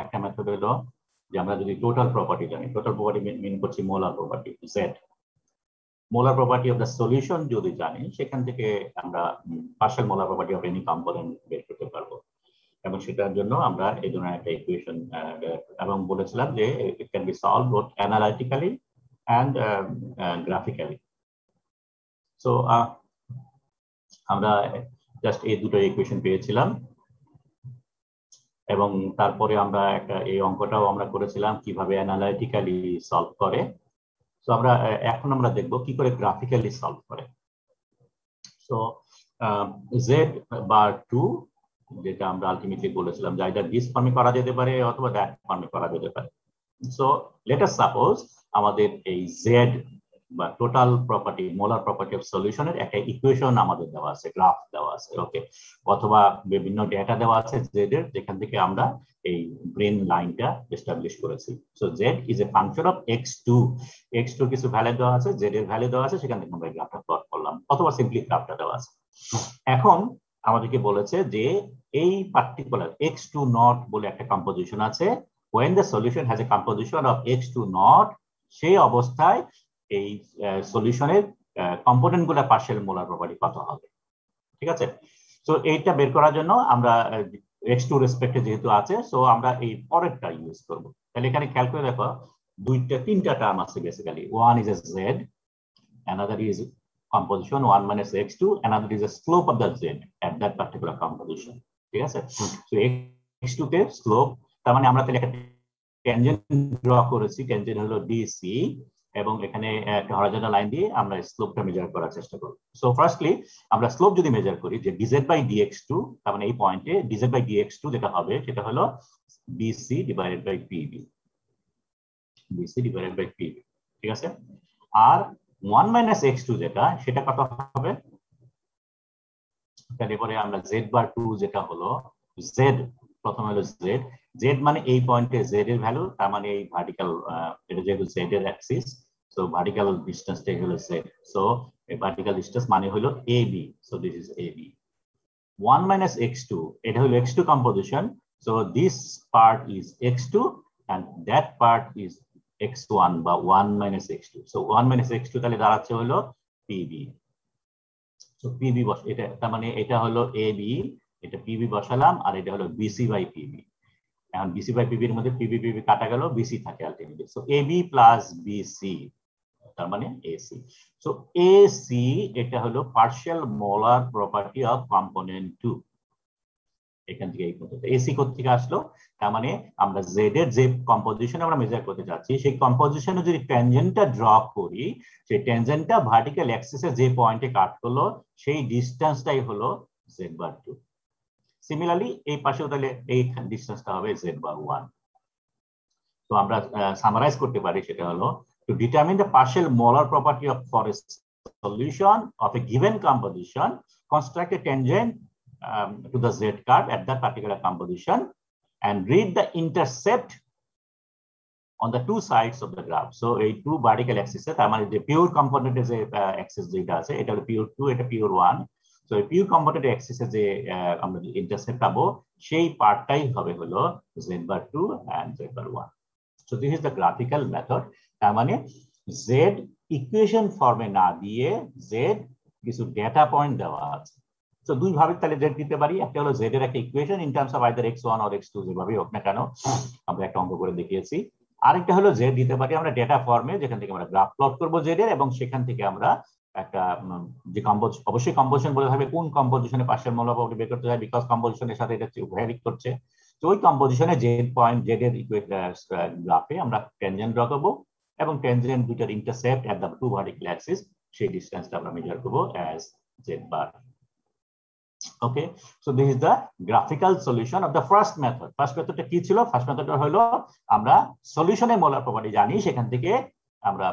একটা মেথড হলো যে আমরা যদি টোটাল প্রপার্টি জানি, টোটাল প্রপার্টি মিন করছি molar property Z, molar property of the solution যদি জানি, সেখান থেকে আমরা partial molar property of any component বের করতে পারবো। এবং সেটার জন্য আমরা এই ধরনের একটা ইকুয়েশন এবং বলেছিলাম যে it can be solve both analytically and graphically. So আমরা জাস্ট এই দুটো ইকুয়েশন পেয়েছিলাম এবং তারপরে আমরা এই অঙ্কটাও আমরা করেছিলাম কিভাবে অ্যানালিটিক্যালি সলভ করে। তো আমরা এখন আমরা দেখব কি করে গ্রাফিক্যালি সলভ করে। সো জেড বার 2 যেটা আমরা আলটিমেটলি বলেছিলাম যে এটা দিস ফর্মে করা যেতে পারে অথবা দ্যাট ফর্মে করা যেতে পারে। সো লেট আস সাপোজ আমাদের এই জেড বা total property molar property of সলিউশনের একটা ইকুয়েশন আমাদের দেওয়া আছে, গ্রাফ দেওয়া আছে, ওকে, অথবা বিভিন্ন ডেটা দেওয়া আছে জেড এর, যেখান থেকে আমরা এই গ্রিন লাইনটা এস্টাবলিশ করেছি। So Z is a function of x2, x2 কিছু ভ্যালু দেওয়া আছে, জেড এর ভ্যালু দেওয়া আছে, সেখান থেকে আমরা গ্রাফটা প্লট করলাম অথবা সিম্পলি গ্রাফটা দেওয়া আছে। এখন আমাদেরকে বলেছে যে এই পার্টিকুলার x2 নট বলে একটা কম্পোজিশন আছে, when the solution has a composition of x2 not, সেই অবস্থায় এই সলিউশনের কম্পোনেন্ট গুলা পার্শিয়াল মোলার প্রপার্টি কত হবে, ঠিক আছে। সো এইটা বের করার জন্য আমরা x2 রেসপেক্টে যেহেতু আছে, সো আমরা এই পরেরটা ইউজ করব। তাহলে এখানে খেয়াল করে দেখো তিনটা টার্ম আছে basically, one is a z, another is composition 1 minus x2, another is a slope of the z at that particular composition, ঠিক আছে। সো x2 তে স্লোপ, তার মানে আমরা তাহলে একটা ট্যানজেন্ট ড্র করেছি, ট্যানজেন্ট হলো dc, এবং এখানে একটা হরাইজন্টাল লাইন দিয়ে আমরা স্লোপটা মেজার করার চেষ্টা করব। সো ফার্স্টলি আমরা স্লোপ যদি মেজার করি যে dz বাই dx2, তার মানে এই পয়েন্টে dz বাই dx2 যেটা হবে সেটা হলো bc divided by pb, bc divided by pb, ঠিক আছে। আর 1 মাইনাস x2 যেটা, সেটা কত হবে, তারপরে আমরা z বার 2 যেটা হলো z, প্রথমে হলো z, z মানে এই পয়েন্টে z এর ভ্যালু, তার মানে এই ভার্টিক্যাল, এটা যেহেতু z এর অ্যাক্সিস, সো ভার্টিক্যাল ডিসটেন্সটাই হলো z, সো এই ভার্টিক্যাল ডিসটেন্স মানে হলো ab, so this is ab। 1 minus x2, এটা হলো x2 composition, so this part is x2 and that part is x1 বা 1 minus x2, so 1 minus x2 তাহলে দাঁড়াচ্ছে হলো pb। সো pb বস, এটা তার মানে এটা হলো ab, এটা pb বসালাম, আর এটা হলো bc বাই pb। এখন bc বাই pb এর মধ্যে pb pb কাটা গেল, bc থাকে ultimately, so ab plus bc, তার মানে ac। সো ac এটা হলো partial molar property of component 2। এখান থেকে এই পর্যন্ত ac কোত্থেকে আসলো, তার মানে আমরা z এর যে কম্পোজিশন আমরা মেজার করতে যাচ্ছি, সেই কম্পোজিশনে যদি ট্যানজেন্টটা ড্র করি, সেই ট্যানজেন্টটা ভার্টিক্যাল অ্যাক্সিসে যে পয়েন্টে কাট করলো সেই ডিসটেন্সটাই হলো z বার 2। সিমিলারলি এই পাশেও তাহলে এই ডিসটেন্সটা হবে z বার 1। তো আমরা সামারাইজ করতে পারি, সেটা হলো to determine the partial molar property of for a solution of a given composition, construct a tangent to the z curve at that particular composition and read the intercept on the two sides of the graph. So a two vertical axis, তার মানে যে pure component is a axis যেটা আছে, এটা হলো pure 2, এটা pure 1। So a pure component axis এ যে আমরা intercept পাবো, সেই পার্টটাই হবে হলো z bar 2 and z bar 1. So this is the graphical method. তার মানে z ইকুয়েশন ফর্মে না দিয়ে z কিছু ডেটা পয়েন্ট দেওয়া আছে। তো দুই ভাবে তাহলে z দিতে পারি, একটা হলো z এর একটা equation in terms of either x1 or x2, যেভাবে হোক না কেন, আমরা একটা অঙ্ক করে দেখিয়েছি। আরেকটা হলো z দিতে পারি আমরা ডেটা ফর্মে, যেখান থেকে আমরা গ্রাফ প্লট করব z এর, এবং সেখান থেকে আমরা একটা যে অবশ্যই কম্পোজিশন বলে হবে কোন কম্পোজিশনে পার্শিয়াল মোলার প্রপার্টি বের করতে হয়, বিকজ কম্পোজিশনের সাথে এটা ভ্যারি করছে। তো ওই কম্পোজিশনে জেড পয়েন্ট, জেড এর গ্রাফে আমরা ট্যানজেন্ট ড্র করব, এবং ট্যানজেন্ট দুইটার intercept at the two vertical axis, সেই ডিসটেন্সটা আমরা মেজার করব as Z bar. Okay, so this is the graphical solution of the first method. First মেথডটা কি ছিল? ফার্স্ট মেথডটা হলো আমরা সলিউশনের মোলার প্রপার্টি জানি, সেখান থেকে আমরা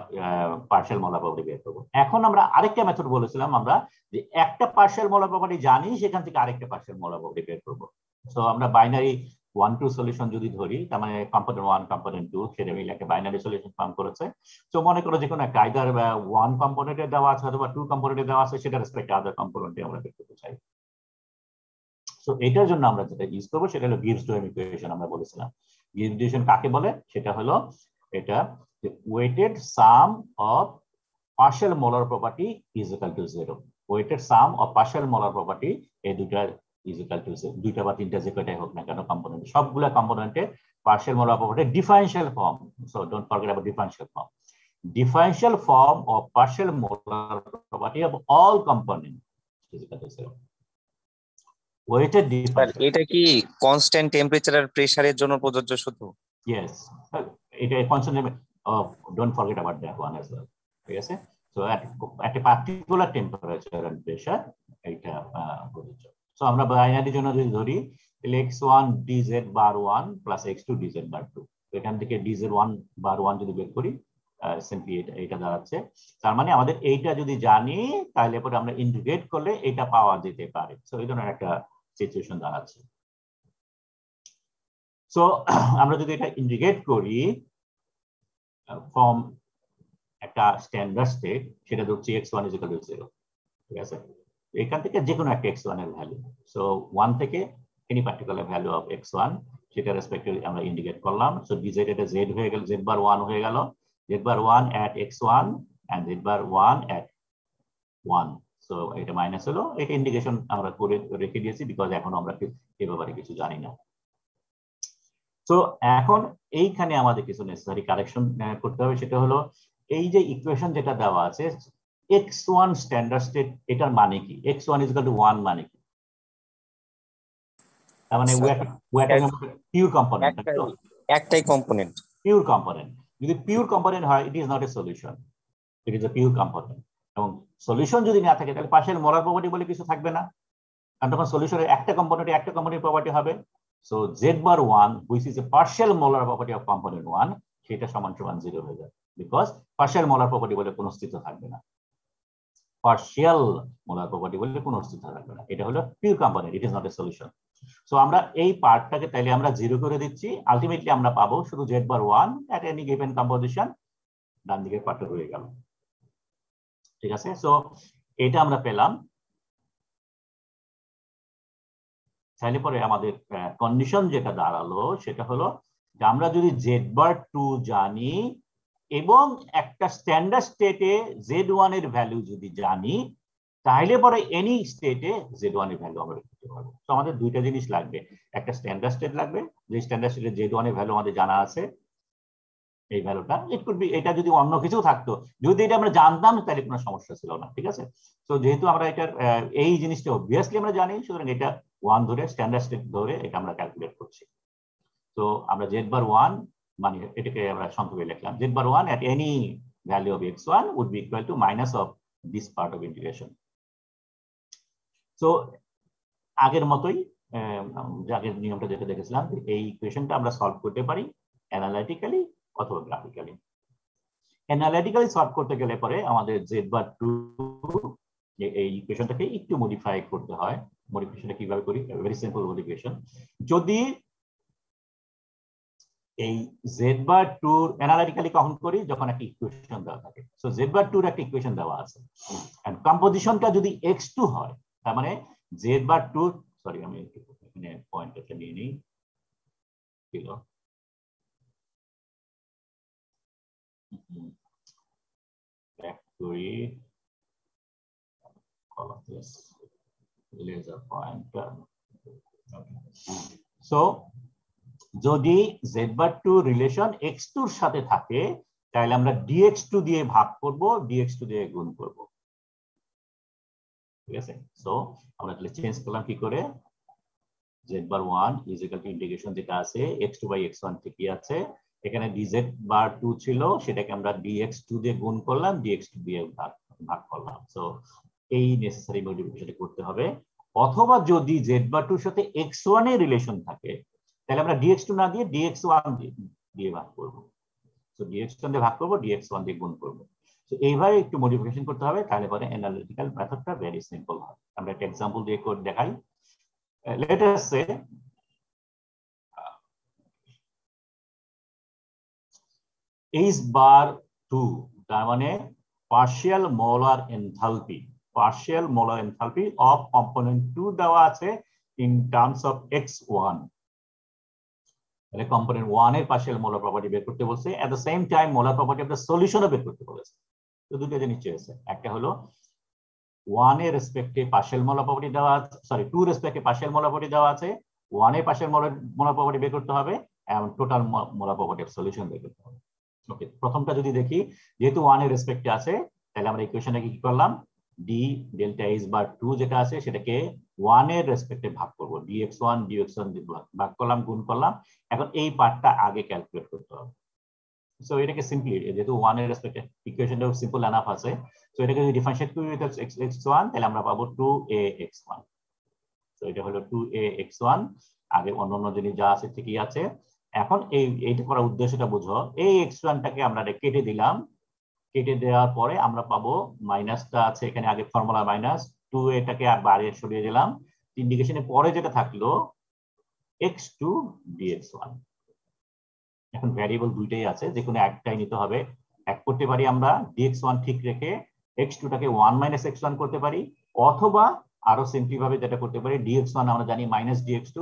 পার্শিয়াল মোলার প্রপার্টি বের করব। এখন আমরা আরেকটা মেথড বলেছিলাম আমরা, যে একটা পার্শিয়াল মোলার প্রপার্টি জানি, সেখান থেকে আরেকটা পার্শিয়াল মোলার প্রপার্টি বের করব। সো আমরা বাইনারি 1-2 সলিউশন যদি ধরি, তার মানে কম্পোনেন্ট 1 কম্পোনেন্ট 2 সেটা মিলে একটা বাইনারি সলিউশন ফর্ম করেছে। সো মনে করো যে কোনো একটা আইদার 1 কম্পোনেন্টে দেওয়া আছে অথবা 2 কম্পোনেন্টে দেওয়া আছে, সেটা রেসপেক্টে আদার কম্পোনেন্টে আমরা বের করতে চাই। সো এটার জন্য আমরা যেটা ইউজ করবো সেটা হলো গিভস ডোয়েম ইকুয়েশন। আমরা বলেছিলাম ডিফারেন্সিয়েশন কাকে বলে? সেটা হলো এটা weighted sum of partial molar property is equal to 0. Weighted sum of partial molar property এই দুইটা is equal to 0. দুইটা বা তিনটা যে কয়টাই হোক না কেন কম্পোনেন্ট, সবগুলা কম্পোনেন্টে partial molar property differential form. So don't forget about differential form. Differential form of partial molar property of all components is equal to 0. Weighted differential. এটা কি কনস্ট্যান্ট টেম্পারেচার আর প্রেসারের জন্য প্রযোজ্য শুধু? Yes. এটা constant, don't forget about that one as well. ঠিক আছে? So at a particular temperature and pressure এটা প্রযোজ্য। সো আমরা বাইনারির জন্য যদি ধরি তাহলে x1 dz bar 1 plus x2 dz bar 2, তো এখান থেকে dz1 bar 1 যদি বের করি সিম্পলি এটা দাঁড়াচ্ছে। তার মানে আমাদের এইটা যদি জানি তাহলে পরে আমরা ইন্টিগ্রেট করলে এটা পাওয়া যেতে পারে। সো এই ধরনের একটা সিচুয়েশন দাঁড়াচ্ছে। সো আমরা যদি এটা ইন্টিগ্রেট করি ফ্রম একটা স্ট্যান্ডার্ড স্টেট, সেটা ধরছি x1 is equal to 0, ঠিক আছে? এখান থেকে যে কোনো একটা x1 এর ভ্যালু, সো 1 থেকে any particular value of x1 সেটা রেসপেক্টিভলি আমরা ইন্ডিকেট করলাম। সো dz এটা z হয়ে গেল, z বার 1 হয়ে গেল, z bar 1 at x1 and z bar 1 at 1। So এটা মাইনাস হলো, এটা ইন্ডিকেশন আমরা করে রেখে দিয়েছি বিকজ এখনো আমরা এই ব্যাপারে কিছু জানি না। সো এখন এইখানে আমাদের কিছু নেসেসারি কারেকশন করতে হবে। সেটা হলো এই যে ইকুয়েশন যেটা দেওয়া আছে x1 স্ট্যান্ডার্ড স্টেট, এটার মানে কি? x1 is equal to 1 মানে কি? তার মানে পিওর কম্পোনেন্ট, একটাই কম্পোনেন্ট, পিওর কম্পোনেন্ট। যদি পিওর কম্পোনেন্ট হয় it is not a solution, it is a pure component. এবং সলিউশন যদি না থাকে তাহলে পার্শিয়াল মোলার প্রপার্টি বলে কিছু থাকবে না, কারণ তখন সলিউশনের একটা কম্পোনেন্টের প্রপার্টি হবে। So z bar 1 which is a partial molar property of component 1 সেটা সমান 0 হয়ে যাবে, বিকজ পার্শিয়াল মোলার প্রপার্টি বলে কোনো অস্তিত্ব থাকবে না, পার্শিয়াল মোলার প্রপার্টি বলে কোনো অস্তিত্ব থাকবে না। এটা হলো pure component, it is not a solution. So আমরা এই পার্টটাকে তাইলে আমরা 0 করে দিচ্ছি, আলটিমেটলি আমরা পাবো শুধু z bar 1 at any given composition, ডান দিকের পার্টটা রয়ে গেল, ঠিক আছে? সো এটা আমরা পেলাম। তাহলে পরে আমাদের কন্ডিশন যেটা দাঁড়ালো সেটা হলো যে আমরা যদি z bar 2 জানি এবং একটা স্ট্যান্ডার্ড স্টেটে z1 এর ভ্যালু যদি জানি, তাহলে পরে এনি স্টেটে z1 এর ভ্যালু আমরা পেতে পারবো। তো আমাদের দুইটা জিনিস লাগবে, একটা স্ট্যান্ডার্ড স্টেট লাগবে, যে স্ট্যান্ডার্ড স্টেটে z1 এর ভ্যালু আমাদের জানা আছে, এই ভ্যালুটা ইট কুড বি, এটা যদি অন্য কিছু থাকতো, যদি এটা আমরা জানতাম তাহলে কোনো সমস্যা ছিল না, ঠিক আছে? তো যেহেতু আমরা এটার এই জিনিসটা অবভিয়াসলি আমরা জানি, সুতরাং এটা 1 ধরে স্ট্যান্ডার্ড স্টেট ধরে এটা আমরা ক্যালকুলেট করছি। তো আমরা z bar 1 মানে এটাকে আমরা সংক্ষেপে লিখলাম, z bar 1 at any value of x1 would be equal to minus of this part of integration. So আগের মতোই আগের নিয়মটা যেটা দেখেছিলাম, এই ইকুয়েশনটা আমরা সলভ করতে পারি অ্যানালিটিক্যালি অথবা গ্রাফিক্যালি। অ্যানালিটিক্যালি সলভ করতে গেলে পরে আমাদের z bar 2 এই ইকুয়েশনটাকে একটু মডিফাই করতে হয়। মডিফিকেশনটা কিভাবে করি? Very simple modification. যদি এই z bar 2 অ্যানালিটিক্যালি কখন করি? যখন একটা ইকুয়েশন দেওয়া থাকে। সো z bar 2 এর একটা ইকুয়েশন দেওয়া আছে এন্ড কম্পোজিশনটা যদি x2 হয়, তার মানে z bar 2, সরি আমি এখানে পয়েন্টটা নিয়ে নিই, ছিল ব্যাক করি all of this laser pointer. So যদি z bar 2 রিলেশন x2 এর সাথে থাকে তাহলে আমরা dx2 দিয়ে ভাগ করব, dx2 দিয়ে গুণ করব, ঠিক আছে? সো আমরা তাহলে চেঞ্জ করলাম কি করে? z bar 1 is equal to integration যেটা আছে x2 by x1 থেকে আছে, এখানে dz bar 2 ছিল, সেটাকে আমরা dx2 দিয়ে গুণ করলাম, dx2 দিয়ে ভাগ করলাম। সো এই নেসেসারি মডিফিকেশনটা করতে হবে। অথবা যদি z bar 2 এর সাথে x1 এর রিলেশন থাকে তাহলে আমরা dx2 না দিয়ে dx1 দিয়ে ভাগ করব। সো dx1 দিয়ে ভাগ করব, dx1 দিয়ে গুণ করব। সো এইভাবে একটু মডিফিকেশন করতে হবে, তাহলে পরে অ্যানালিটিক্যাল মেথডটা ভেরি সিম্পল হয়। আমরা একটা एग्जांपल দিয়ে কোড দেখাই। Let us say h bar 2, তার মানে partial molar enthalpy of component 2 দেওয়া আছে in terms of x1, তাহলে কম্পোনেন্ট 1 এর পার্শিয়াল মোলার প্রপার্টি বের করতে বলছে, at the same time molar property of the সলিউশনও বের করতে বলেছে। তো দুটো জিনিস চেয়েছে, একটা হলো 1 এর রেসপেক্টে পার্শিয়াল মোলার প্রপার্টি দেওয়া আছে, সরি 2 রেসপেক্টে পার্শিয়াল মোলার প্রপার্টি দেওয়া আছে, 1 এর পার্শিয়াল মোলার প্রপার্টি বের করতে হবে এবং total molar property of solution বের করতে হবে। ওকে, প্রথমটা যদি দেখি, যেহেতু 1 এর রেসপেক্টে আছে তাহলে আমরা ইকুয়েশনটাকে কি করলাম, ডি ডেল্টা এইচ বার 2 যেটা আছে সেটাকে 1 এর রেসপেক্টে ভাগ করব, dx1 dx1 ভাগ করলাম, গুণ করলাম। এখন এই পার্টটা আগে ক্যালকুলেট করতে হবে। সো এটাকে সিম্পলি, যেহেতু 1 এর রেসপেক্টে ইকুয়েশনটা সিম্পল এনাফ আছে, সো এটাকে যদি ডিফারেন্সিয়েট করি উইথ x1 তাহলে আমরা পাবো 2ax1। সো এটা হলো 2ax1, আগে অন্যান্য জিনিস যা আছে ঠিকই আছে। এখন এইটা করার উদ্দেশ্যটা বুঝো, এই x1টাকে আমরা কেটে দিলাম, কেটে দেওয়ার পরে আমরা পাবো মাইনাসটা আছে এখানে, আগে ফর্মুলা মাইনাস 2 এটাকে বাইরে সরিয়ে দিলাম, ইন্ডিকেশনের পরে যেটা থাকলো x2 dx1। এখন ভ্যারিয়েবল দুইটাই আছে, যে কোনো একটাই নিতে হবে। এক করতে পারি আমরা dx1 ঠিক রেখে x2টাকে 1 - x1 করতে পারি, অথবা আরো সিম্পলি ভাবে যেটা করতে পারি, dx1 আমরা জানি মাইনাস dx2,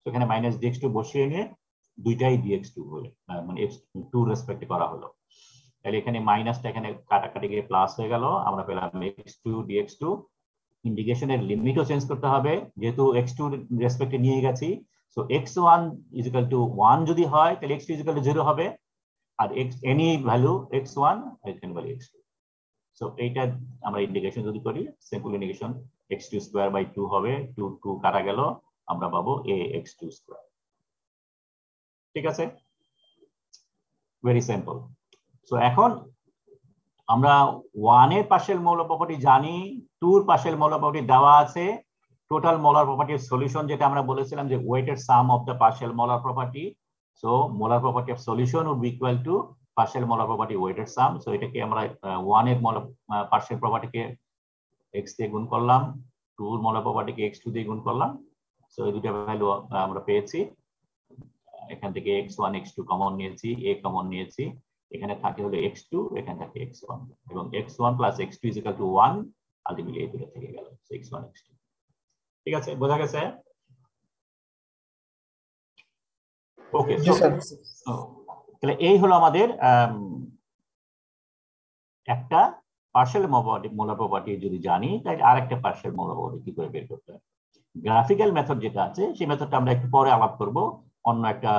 সেখানে মাইনাস dx2 বসিয়ে নিয়ে দুইটাই dx2 হলো, মানে x2 রেসপেক্টে করা হলো। তাহলে এখানে মাইনাসটা এখানে কাটাকাটি গিয়ে প্লাস হয়ে গেল, আমরা পেলাম x2 dx2। ইন্টিগ্রেশনের লিমিটও চেঞ্জ করতে হবে, যেহেতু x2 রেসপেক্টে নিয়ে গেছি। সো x1 = 1 যদি হয় তাহলে x2 = 0 হবে, আর any ভ্যালু x1 এখানে ভ্যালু x2। সো এইটা আমরা ইন্টিগ্রেশন যদি করি, সিম্পল ইন্টিগ্রেশন x2²/2 হবে, 2 কাটা গেল, আমরা পাবো ax2²। ঠিক আছে, ভেরি সিম্পল। সো এখন আমরা 1 এর পার্শিয়াল মোলার প্রপার্টি জানি, 2 এর পার্শিয়াল মোলার প্রপার্টি দেওয়া আছে, টোটাল মোলার প্রপার্টির সলিউশন যেটা আমরা বলেছিলাম যে weighted sum of the partial molar property. So molar property of solution would be equal to partial molar property weighted sum. So এটাকে আমরা 1 এর মোলার পার্শিয়াল প্রপার্টিকে x দিয়ে গুণ করলাম, 2 এর মোলার প্রপার্টিকে x2 দিয়ে গুণ করলাম। সো এই দুটো ভ্যালু আমরা পেয়েছি। এখান থেকে x1 x2 কমন নিয়েছি, a কমন নিয়েছি, এখানে থাকে হলো x2, এখানে থাকে x1, এবং x1 + x2 = 1, আলটিমেটলি এই দুটো থেকে গেল x1 x2। ঠিক আছে, বোঝা গেছে? ওকে, তাহলে এই হলো আমাদের একটা পার্শিয়াল মোলার প্রপার্টি যদি জানি, তাহলে আরেকটা পার্শিয়াল মোলার প্রপার্টি কি করে বের করতে হয়। গ্রাফিক্যাল মেথড যেটা আছে সেই মেথডটা আমরা একটু পরে আলাপ করব, অন্য একটা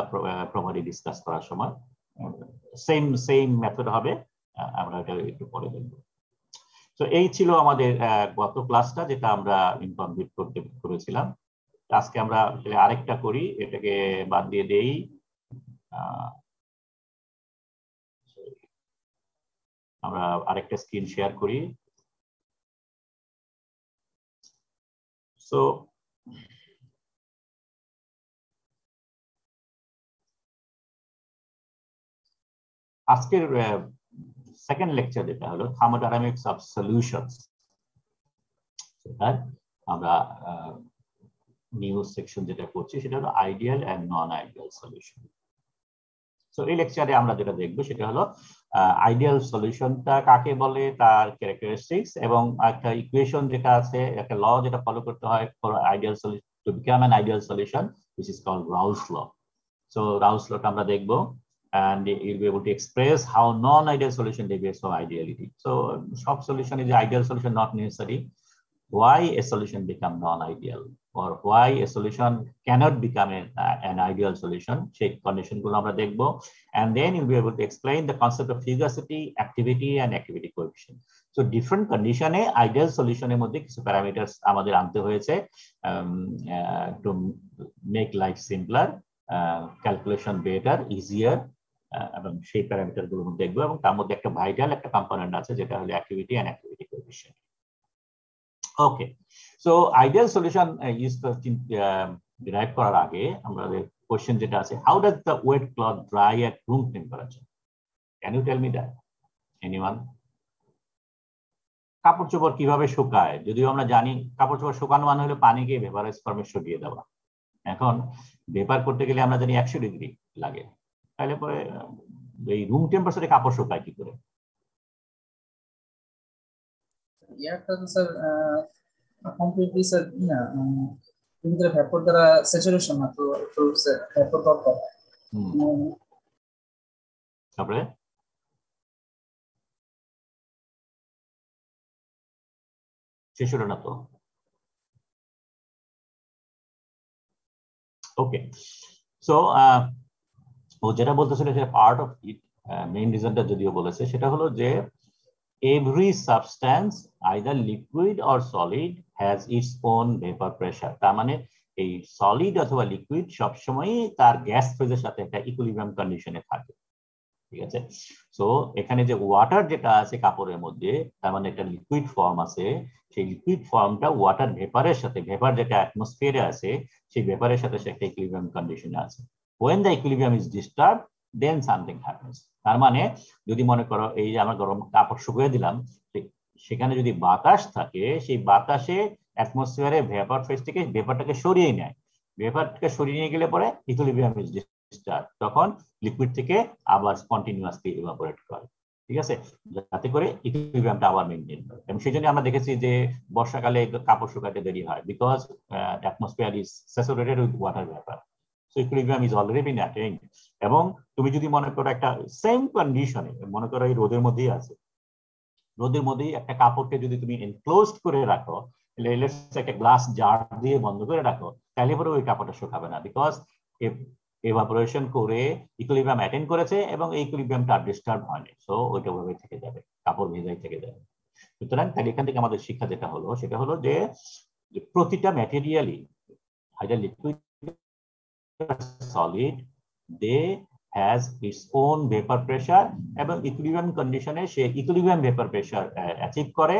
প্রপার্টি ডিসকাস করার সময়। সেম মেথড হবে, আমরা এটা একটু পরে দেখব। তো এই ছিল আমাদের গত ক্লাসটা, যেটা আমরা ইনকমপ্লিট করেছিলাম। আজকে আমরা আরেকটা করি, এটাকে বাদ দিয়ে দেই। আমরা আরেকটা স্ক্রিন শেয়ার করি। সো আজকের সেকেন্ড লেকচার যেটা হলো থার্মোডাইনামিক্স অফ সলিউশনস, সেটার আমরা নিউ সেকশন যেটা করছি সেটা হলো ideal and non ideal solution. So এই লেকচারে আমরা যেটা দেখবো সেটা হলো আইডিয়াল সলিউশনটা কাকে বলে, তার ক্যারেক্টারিস্টিক্স, এবং একটা ইকুয়েশন যেটা আছে, একটা ল যেটা ফলো করতে হয় for ideal solution, to become an ideal solution, which is called Raoult's law. So Raoult's লটা আমরা দেখবো, and you'll be able to express how non-ideal solution deviates from ideality. So sub solution is the ideal solution, not necessary. Why a solution become non-ideal, or why a solution cannot become an ideal solution, সেই condition গুলো আমরা দেখবো, and then you'll be able to explain the concept of fugacity, activity and activity coefficient. So different condition A ideal solution এর মধ্যে কিছু parameters আমাদের আনতে হয়েছে to make life simpler, calculation better, easier, এবং সেই প্যারামিটার গুলো দেখবো, এবং তার মধ্যে একটা ভাইটাল একটা কম্পোনেন্ট আছে যেটা হলো activity and activity coefficient. Okay, so ideal solution use derive করার আগে আমাদের কোশ্চেন যেটা আছে, how does the wet cloth dry at room temperature? Can you tell me that? Anyone? কাপড় চোপড় কিভাবে শুকায়? যদিও আমরা জানি কাপড় চোপড় শুকানো মানে হলো পানিকে ভেপারাইজ ফর্মে শুকিয়ে দেওয়া। এখন ভেপার করতে গেলে আমরা জানি 100 ডিগ্রি লাগে, তাহলে পরে এই রুম টেম্পারেচারে কাপড় শুকায় কি করে? ইয়ারটা তো স্যার কমপ্লিটলি স্যার না, ভিতরে ভেপর দ্বারা স্যাচুরেশন না, তো একটু ভেপর দরকার। তারপরে শেষ হলো না তো। ওকে, সো ও যেটা বলতেছিল সেটা পার্ট অফ ইট, মেইন রিজনটা যদিও বলেছে সেটা হলো যে every substance either liquid or solid has its own vapor pressure। তার মানে এই সলিড অথবা লিকুইড সবসময় তার গ্যাস ফেজের সাথে একটা ইকুইলিব্রিয়াম কন্ডিশনে থাকে, ঠিক আছে। সো এখানে যে ওয়াটার যেটা আছে কাপড়ের মধ্যে, তার মানে একটা লিকুইড ফর্ম আছে, সেই লিকুইড ফর্মটা ওয়াটার ভেপারের সাথে, ভেপার যেটা অ্যাটমসফিয়ারে আছে সেই ভেপারের সাথে সে একটা ইকুইলিব্রিয়াম কন্ডিশনে আছে। when the equilibrium is disturbed then something happens। তার মানে যদি মনে করো এই যে আমরা গরম কাপড় শুকিয়ে দিলাম, সেখানে যদি বাতাস থাকে, সেই বাতাসে অ্যাটমসফিয়ারে ভেপার ফেজ থেকে ভেপারটাকে সরিয়ে নেয়, ভেপারটাকে সরিয়ে নিয়ে গেলে পরে ইকুইলিব্রিয়াম ইজ ডিস্টার্ব, তখন লিকুইড থেকে আবার কন্টিনিউয়াসলি ইভাপোরেট করে, ঠিক আছে, যাতে করে ইকুইলিব্রিয়ামটা আবার মেইনটেইন করে। এবং সেই জন্য আমরা দেখেছি যে বর্ষাকালে কাপড় শুকাতে দেরি হয়, because atmosphere is saturated with water vapour, so equilibrium is already been attained. এবং তুমি যদি মনে করো একটা সেম কন্ডিশনে, মনে করো এই রোদের মধ্যেই আছে, রোদের মধ্যেই একটা কাপড়কে যদি তুমি এনক্লোজড করে রাখো, একটা গ্লাস জার দিয়ে বন্ধ করে রাখো, তাহলে পরে ওই কাপড়টা শুকাবে না, বিকজ এভাপোরেশন করে ইকুইলিব্রিয়াম অ্যাটেইন করেছে এবং এই ইকুইলিব্রিয়ামটা ডিস্টার্ব হয়নি, সো ওইটা ওভাবে থেকে যাবে, কাপড় ভেজাই থেকে যাবে। সুতরাং তাহলে এখান থেকে আমাদের শিক্ষা যেটা হলো সেটা হলো যে প্রতিটা ম্যাটেরিয়ালই either liquid solid, they has its own vapor pressure এবং ইকুইলিব্রিয়াম কন্ডিশনে সে ইকুইলিব্রিয়াম ভেপার প্রেসার অ্যাচিভ করে,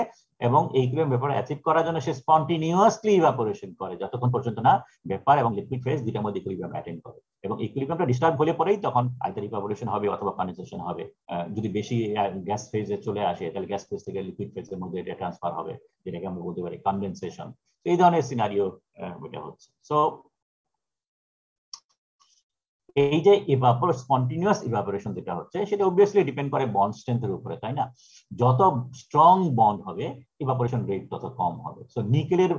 এবং এই ইকুইলিব্রিয়াম ভেপার অ্যাচিভ করার জন্য সে স্পন্টিনিয়াসলি ইভাপোরেশন করে যতক্ষণ পর্যন্ত না ভেপার এবং লিকুইড ফেজ দুটার মধ্যে ইকুইলিব্রিয়াম অ্যাটেইন করে। এবং ইকুইলিব্রিয়ামটা ডিস্টার্ব হলে পরেই তখন আইদার ইভাপোরেশন হবে অথবা কন্ডেনসেশন হবে। যদি বেশি গ্যাস ফেজে চলে আসে তাহলে গ্যাস ফেজ থেকে লিকুইড ফেজের মধ্যে এটা ট্রান্সফার হবে, যেটাকে আমরা বলতে পারি কন্ডেনসেশন। এই ধরনের সিনারিও এটা হচ্ছে। সো এই যে স্পন্টিনিউয়াস ইভাপোরেশন যেটা হচ্ছে সেটা অবভিয়াসলি ডিপেন্ড করে বন্ড স্ট্রেংথের উপরে, তাই না? যত স্ট্রং বন্ড হবে ইভাপোরেশন রেট তত কম হবে। সো নিকেলের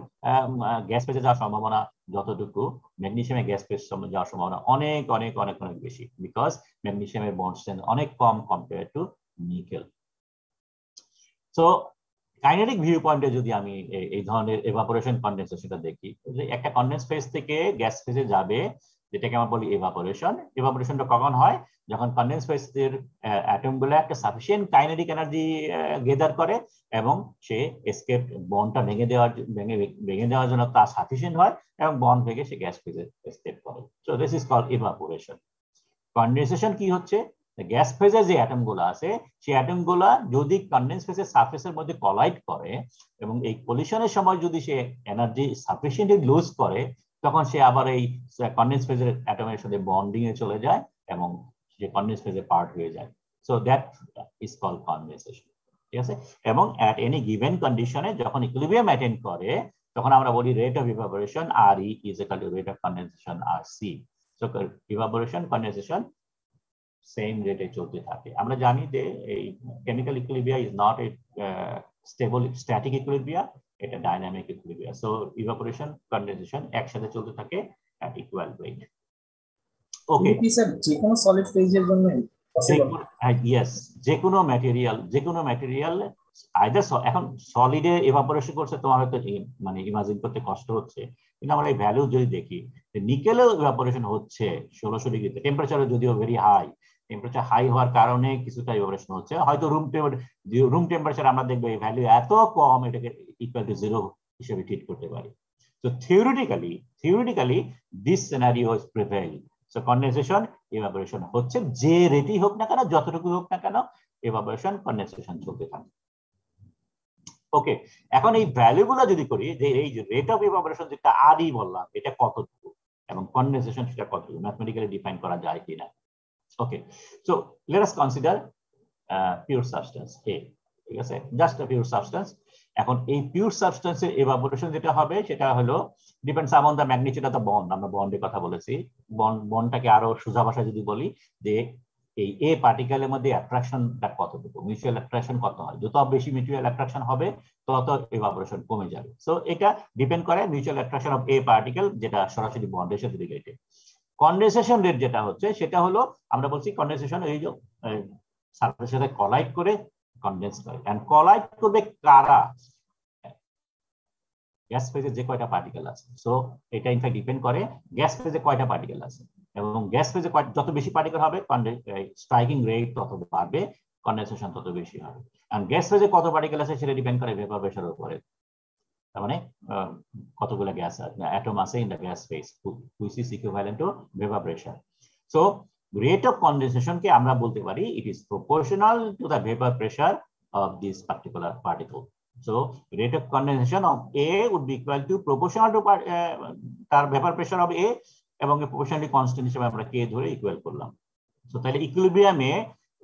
গ্যাস ফেজে যাওয়ার সম্ভাবনা যতটুকু, ম্যাগনেসিয়ামের গ্যাস ফেজ যাওয়ার সম্ভাবনা অনেক অনেক অনেক অনেক বেশি, বিকজ ম্যাগনেসিয়ামের বন্ড স্ট্রেংথ অনেক কম compare to nickel. So kinetic view point যদি আমি এই ধরনের এভাপোরেশন কন্ডেনসেশনটা দেখি, যে একটা কন্ডেন্স ফেজ থেকে গ্যাস ফেজে যাবে, যেটাকে আমরা বলি এভাপোরেশন। এভাপোরেশনটা কখন হয়? যখন কন্ডেন্স ফেজের অ্যাটমগুলো একটা সাফিসিয়েন্ট কাইনেটিক এনার্জি গেদার করে এবং সে এসকেপ বন্ডটা ভেঙে দেওয়ার জন্য তা সাফিসিয়েন্ট হয় এবং বন্ড ভেঙে সে গ্যাস ফেজে এসকেপ করে। So this is called evaporation. Condensation কি হচ্ছে? গ্যাস ফেজের যে অ্যাটমগুলো আছে সেই অ্যাটমগুলো যদি কন্ডেন্স ফেজের সারফেসের মধ্যে কলাইড করে এবং এই কলিশনের সময় যদি সে এনার্জি সাফিসিয়েন্টলি লুজ করে, তখন সে আবার এই কন্ডেন্স ফেজের অ্যাটমের সাথে বন্ডিং এ চলে যায় এবং সে কন্ডেন্স ফেজে পার্ট হয়ে যায়। So that is called condensation, ঠিক আছে। এবং অ্যাট এনি গিভেন কন্ডিশনে যখন ইকুইলিব্রিয়াম অ্যাটেইন করে, তখন আমরা বলি rate of evaporation RE is equal to rate of condensation RC। So evaporation condensation same রেটে চলতে থাকে। আমরা জানি যে এই chemical equilibria is not a stable static equilibria, এটা dynamic equilibria. So evaporation condensation একসাথে চলতে থাকে at equal rate. Okay, sir যে কোনো সলিড ফেজের জন্য ইয়েস, যে কোনো ম্যাটেরিয়াল আইদার এখন সলিডে ইভাপোরেশন করছে, তোমার হয়তো মানে ইমাজিন করতে কষ্ট হচ্ছে, কিন্তু আমরা এই ভ্যালু যদি দেখি, নিকেলেও ইভাপোরেশন হচ্ছে 1600 ডিগ্রিতে, টেম্পারেচার যদিও ভেরি হাই, টেম্পারেচার হাই হওয়ার কারণে কিছুটা ইভাপোরেশন হচ্ছে। হয়তো রুম টেম্পারেচার আমরা দেখবো এই ভ্যালু এত কম, এটাকে ইকুয়াল টু 0 হিসেবে ট্রিট করতে পারি। So theoretically this scenario is prevailing. So condensation evaporation হচ্ছে, যে রেটই হোক না কেন, যতটুকু হোক না কেন, evaporation condensation চলতে থাকে। ওকে, এখন এই ভ্যালুগুলো যদি করি, যে এই যে রেট অফ ইভাপোরেশন যেটা RE বললাম, এটা কতটুকু এবং কন্ডেনসেশন সেটা কতটুকু ম্যাথমেটিক্যালি ডিফাইন করা যায় কিনা। Okay, so let us consider pure substance A, ঠিক আছে, জাস্ট আ পিওর সাবস্টেন্স। এখন এই পিওর সাবস্টেন্সের ইভাপোরেশন যেটা হবে সেটা হলো depends on the magnitude of the bond. আমরা বন্ডের কথা বলেছি, বন্ডটাকে আরো সোজা ভাষায় যদি বলি, যে এই এ পার্টিকেলের মধ্যে অ্যাট্রাকশনটা কতটুকু, মিউচুয়াল অ্যাট্রাকশন কত হয়, যত বেশি মিউচুয়াল অ্যাট্রাকশন হবে তত ইভাপোরেশন কমে যাবে। সো এটা ডিপেন্ড করে mutual attraction of A particle, যেটা সরাসরি বন্ডের সাথে রিলেটেড। কনডেনসেশন রেট যেটা হচ্ছে সেটা হলো আমরা বলছি কনডেনসেশন এই যে সারফেসের সাথে কলাইড করে কনডেন্স করে, এন্ড কলাইড করবে কারা, গ্যাস ফেজে যে কয়টা পার্টিকেল আছে। সো এটা ইনফ্যাক্ট ডিপেন্ড করে গ্যাস ফেজে কয়টা পার্টিকেল আছে, এবং গ্যাস ফেজে যত বেশি পার্টিকেল হবে স্ট্রাইকিং রেট তত বাড়বে, কনডেনসেশন তত বেশি হবে। এন্ড গ্যাস ফেজে কত পার্টিকেল আছে সেটা ডিপেন্ড করে ভেপার প্রেসারের উপরে, তার মানে কতগুলো গ্যাস অ্যাটম আছে in the gas phase which is equivalent to vapour pressure. So rate of condensation কে আমরা বলতে পারি it is proportional to the vapor pressure of this particular particle. So rate of condensation of A would be equal to proportional to তার vapor pressure of A এবং proportionally constant হিসেবে আমরা K ধরে equal করলাম। So তাহলে ইকুইলিব্রিয়ামে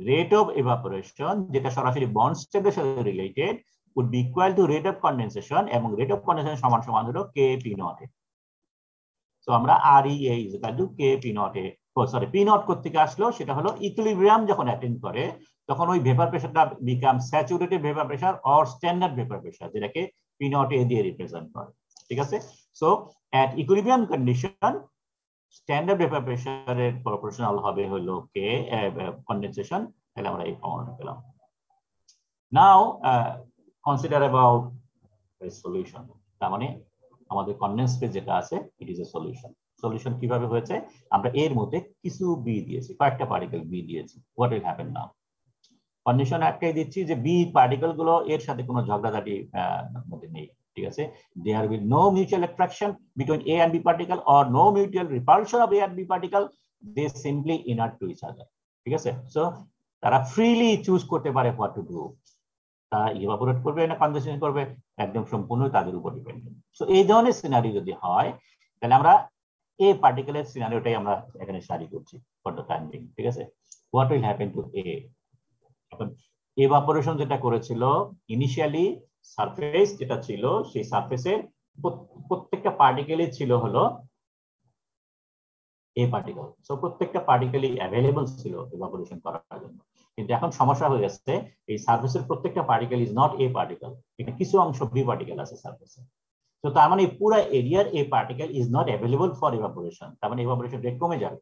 rate of evaporation যেটা সরাসরি bond স্টেটের সাথে related would be equal to rate of condensation, এবং rate of condensation সমান সমান হলো K P naught এ। সো আমরা REA is equal to K P naught A, sorry P naught কোত্থেকে আসলো, সেটা হলো ইকুইলিব্রিয়াম যখন অ্যাটেন্ড করে তখন ওই ভেপার প্রেসারটা become saturated vapour pressure or standard vapour pressure, যেটাকে P naught A দিয়ে রিপ্রেজেন্ট করে, ঠিক আছে। So at equilibrium condition standard vapour প্রেসারের প্রপোর্শনাল হবে হলো K কনডেনসেশন, তাহলে আমরা এই ফর্মুলাটা পেলাম। নাও কনসিডার অ্যাবাউট সলিউশন, তার মানে আমাদের কনডেন্স ফেজ যেটা আছে ইট ইজ এ সলিউশন। সলিউশন কিভাবে হয়েছে, আমরা এর মধ্যে কিছু বি দিয়েছি, কয়েকটা পার্টিকেল বি দিয়েছি। What will happen now, condition একটাই দিচ্ছি যে বি পার্টিকেল গুলো এর সাথে কোনো ঝগড়াঝাটি মধ্যে নেই, ঠিক আছে। There will no mutual attraction between A and B particle or no mutual repulsion of A and B particle, they simply inert to each other, ঠিক আছে। সো তারা ফ্রিলি চুজ করতে পারে হোয়াট টু ডু, তারা ইভাপোরেট করবে না condensation করবে একদম সম্পূর্ণ তাদের উপর ডিপেন্ডেন্ট। সো এই ধরনের সিনারি যদি হয় তাহলে আমরা এ পার্টিকুলার সিনারিওটাই আমরা এখানে স্টাডি করছি ফর দ্য টাইম বিং, ঠিক আছে। হোয়াট উইল হ্যাপেন টু এ, এখন ইভাপোরেশন যেটা করেছিল ইনিশিয়ালি সারফেস যেটা ছিল সেই সারফেসের প্রত্যেকটা পার্টিকেলই ছিল হলো এ পার্টিকেল। সো প্রত্যেকটা পার্টিকেলই অ্যাভেলেবল ছিল ইভাপোরেশন করার জন্য, কিন্তু এখন সমস্যা হয়ে গেছে এই সারফেসের প্রত্যেকটা particle is not A particle, এখানে কিছু অংশ বি পার্টিকেল আছে সারফেসে। তো তার মানে পুরো এরিয়ার a particle is not available for evaporation, তার মানে ইভাপোরেশন রেট কমে যাবে।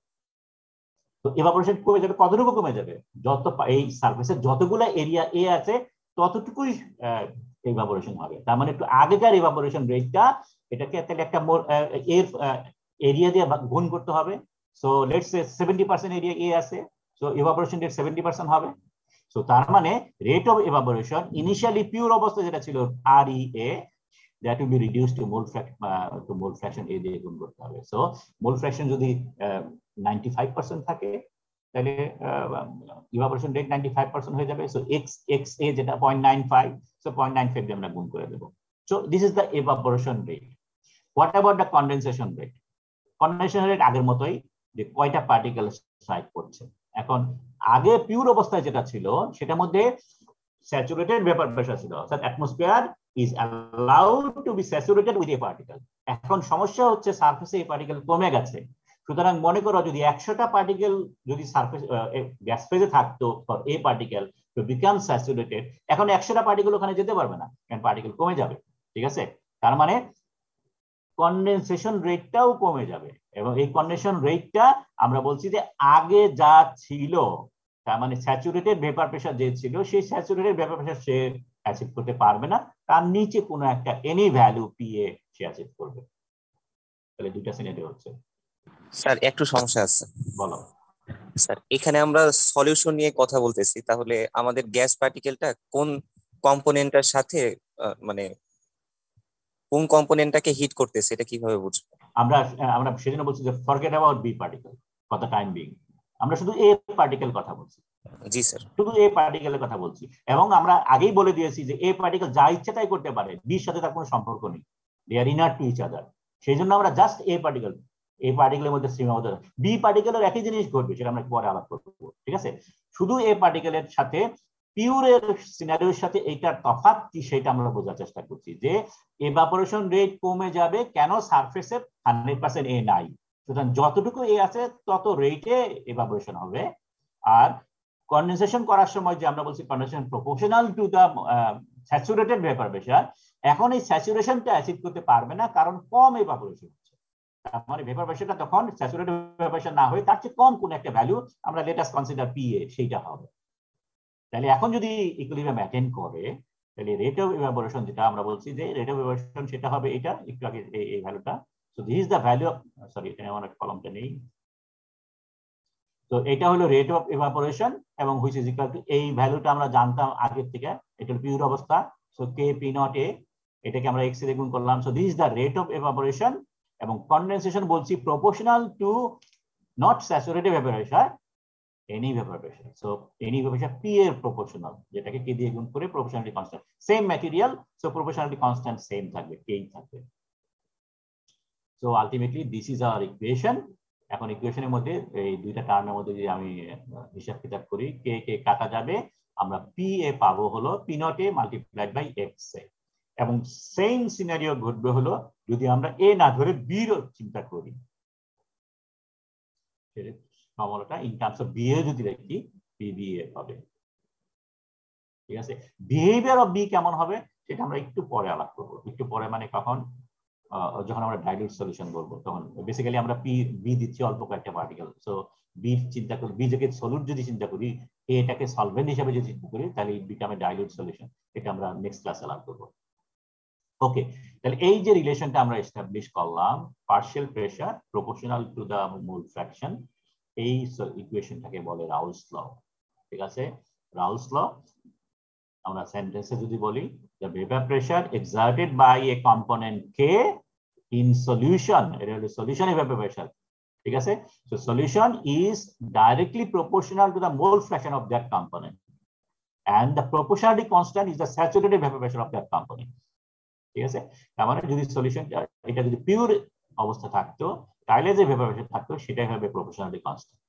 তো ইভাপোরেশন কমে যাবে, কতটুকু কমে যাবে, যত এই সারফেসের যতগুলো এরিয়া এ আছে ততটুকুই ইভাপোরেশন হবে। তার মানে একটু আগেকার ইভাপোরেশন রেটটা এটাকে তাহলে একটা এর এরিয়া দিয়ে গুণ করতে হবে। সো লেটস সে 70% এরিয়া এ আছে, সো ইভাপোরেশন রেট 70% হবে। সো তার মানে rate of evaporation initially pure অবস্থা যেটা ছিল REA, that will be reduced to mole fraction A দিয়ে গুণ করতে হবে। সো মোল ফ্র্যাকশন যদি 95% থাকে তাহলে ইভাপোরেশন রেট 95% হয়ে যাবে। সো XA যেটা 0.95, সো 0.95 দিয়ে আমরা গুণ করে দেব। So this is the evaporation rate. What about the condensation rate? Condensation rate আগের মতোই, যে কয়টা পার্টিকেল স্ট্রাইক করছে। এখন আগে পিওর অবস্থায় যেটা ছিল সেটার মধ্যে স্যাচুরেটেড ভেপার প্রেসার ছিল, অর্থাৎ atmosphere is allowed to be saturated with A particle. এখন সমস্যা হচ্ছে সারফেসে এই পার্টিকেল কমে গেছে। সুতরাং মনে করো যদি 100টা পার্টিকেল যদি সারফেস গ্যাস ফেজে থাকতো for a particle to become saturated, এখন 100টা পার্টিকেল ওখানে যেতে পারবে না, কারণ পার্টিকেল কমে যাবে, ঠিক আছে। তার মানে কনডেনসেশন রেটটাও কমে যাবে, এবং এই কনডেনসেশন রেটটা আমরা বলছি যে আগে যা ছিল, তার মানে স্যাচুরেটেড ভেপার প্রেসার যে ছিল সেই স্যাচুরেটেড ভেপার প্রেসার সে অ্যাচিভ করতে পারবে না, তার নিচে কোনো একটা এনি ভ্যালু PA সে অ্যাচিভ করবে। তাহলে দুইটা সিনারিও হচ্ছে। স্যার একটু সমস্যা আছে। বলো স্যার এখানে আমরা সলিউশন নিয়ে কথা বলতেছি, তাহলে আমাদের গ্যাস পার্টিকেলটা কোন কম্পোনেন্টের সাথে মানে কোন কম্পোনেন্টটাকে হিট করতেছে এটা কিভাবে বুঝবো? আমরা সেজন্য বলছি যে forget about B particle for the time being, আমরা শুধু এ পার্টিকেল কথা বলছি। জি স্যার, শুধু এ পার্টিকেলের কথা বলছি, এবং আমরা আগেই বলে দিয়েছি যে এ পার্টিকেল যা ইচ্ছা তাই করতে পারে, বির সাথে তার কোনো সম্পর্ক নেই, দে আর ইনার টু ইচ আদার। সেই জন্য আমরা জাস্ট এ পার্টিকেলের মধ্যে সীমাবদ্ধ। বি পার্টিকেলের একই জিনিস ঘটবে, সেটা আমরা পরে আলাপ করবো, ঠিক আছে। শুধু এ পার্টিকেলের সাথে পিওরের সিনারিওর সাথে এইটার তফাৎ কি সেটা আমরা বোঝার চেষ্টা করছি, যে ইভাপোরেশন রেট কমে যাবে কেন, সারফেসে 100% এ নাই, সুতরাং যতটুকু এ আছে তত রেটে ইভাপোরেশন হবে। আর কনডেনসেশন করার সময় যে আমরা বলছি condensation proportional to the saturated vapour pressure, এখন এই স্যাচুরেশনটা অ্যাচিভ করতে পারবে না, কারণ কম ইভাপোরেশন হচ্ছে। তার মানে ভেপার প্রেসারটা তখন স্যাচুরেটেড ভেপার প্রেসার না হয়ে তার চেয়ে কম কোন একটা ভ্যালু, আমরা লেট আস কনসিডার পিএ, সেইটা হবে। তাহলে এখন যদি ইকুইলিব্রিয়াম অ্যাটেইন করে, তাহলে রেট অফ ইভাপোরেশন যেটা আমরা বলছি যে রেট অফ ইভাপোরেশন সেটা হবে এটা, একটু আগে এই ভ্যালুটা। So this is the value of, sorry এখানে আমার কলমটা নেই। তো এটা হলো রেট অফ ইভাপোরেশন এবং হুইচ ইজ ইকুয়াল টু, এই ভ্যালুটা আমরা জানতাম আগের থেকে, এটা পিওর অবস্থা। সো কে পি নট এ, এটাকে আমরা এক্স দিয়ে গুণ করলাম। So this is the rate of evaporation, এবং কনডেনসেশন বলছি proportional to not saturated vapour pressure, any vapor pressure. So any vapor pressure P এর proportional, যেটাকে K দিয়ে গুণ করে proportionality constant, same material, so proportionality constant same থাকবে, K থাকবে। So ultimately this is our equation. এখন ইকুয়েশনের মধ্যে এই দুইটা টার্মের মধ্যে যদি আমি হিসাব কিতাব করি, K কে কাটা যাবে, আমরা P এ পাবো হলো P naught A multiplied by X A. এবং সেম সিনারিও ঘটবে হলো যদি আমরা A না ধরে B এর চিন্তা করি, ফর্মুলাটা in terms of B A যদি দেখি, পিবিএ হবে। ঠিক আছে, বিহেভিয়ার অফ বি কেমন হবে সেটা আমরা একটু পরে আলাপ করবো, একটু পরে মানে কখন, যখন আমরা ডাইলিউট সলিউশন বলবো তখন। বেসিক্যালি আমরা বি দিচ্ছি অল্প কয়েকটা পার্টিকেল, সো বি চিন্তা করি, বি থেকে সলিউট যদি চিন্তা করি, এটাকে সলভেন্ট হিসেবে যদি চিন্তা করি, তাহলে বিটা আমি ডাইলিউট সলিউশন, এটা আমরা নেক্সট ক্লাসে আলাপ করবো। ওকে, তাহলে এই যে রিলেশনটা আমরা এস্টাবলিশ করলাম, partial pressure proportional to the mole fraction, এই ইকুয়েশনটাকে বলে রাউলস ল। ঠিক আছে, রাউলস ল আমরা সেন্টেন্সে যদি বলি, the vapor pressure exerted by a component K in solution, এটা হলো solution এ vapor pressure। ঠিক আছে, so solution is directly proportional to the mole fraction of that component, and the proportionality constant is the saturated vapor pressure of that component। ঠিক আছে, তার মানে যদি solution এটা যদি পিওর অবস্থা থাকতো, তাহলে যে ভেপার প্রেসার থাকতো সেটাই হবে proportionality constant.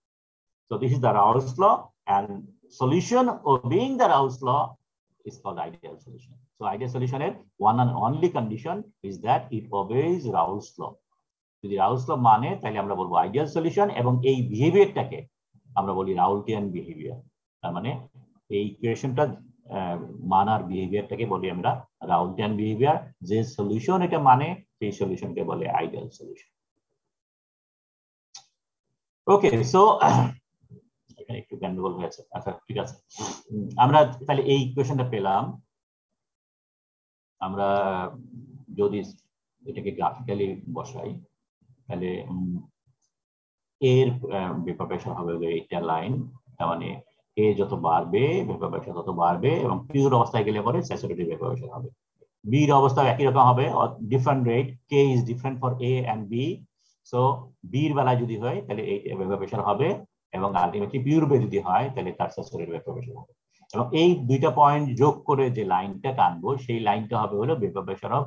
So this is the Raoult's law, and solution obeying the Raoult's law is called ideal solution. So ideal solution এর one and only condition is that it obeys Raoult's law. যদি Raoult's law মানে তাহলে আমরা বলবো ideal solution, এবং এই বিহেভিয়ারটাকে আমরা বলি রাউলটিয়ান বিহেভিয়ার। তার মানে এই ইকুয়েশনটা মানার বিহেভিয়ারটাকে বলি আমরা রাউলটিয়ান বিহেভিয়ার। যে সলিউশন এটা মানে সেই সলিউশনকে বলে আইডিয়াল সলিউশন। ওকে, সো এখানে একটু গন্ডগোল হয়েছে। আচ্ছা ঠিক আছে, আমরা তাহলে এই ইকুয়েশনটা পেলাম। আমরা যদি এটাকে গ্রাফিক্যালি বসাই, তাহলে এর ভেপার প্রেসার হবে এইটা লাইন, তার মানে এ যত বাড়বে ভেপার প্রেসার তত বাড়বে, এবং পিওর অবস্থায় গেলে পরে স্যাচুরেটেড ভেপার প্রেসার হবে। বির অবস্থা একই রকম হবে, different rate, K is different for A and B. So বির বেলায় যদি হয় তাহলে এই ভেপার প্রেসার হবে, এবং আলটিমেটলি পিওর বে যদি হয় তাহলে তার স্যাচুরেটেড ভেপার প্রেসার হবে। এবং এই দুইটা পয়েন্ট যোগ করে যে লাইনটা টানবো সেই লাইনটা হবে হলো vapour pressure of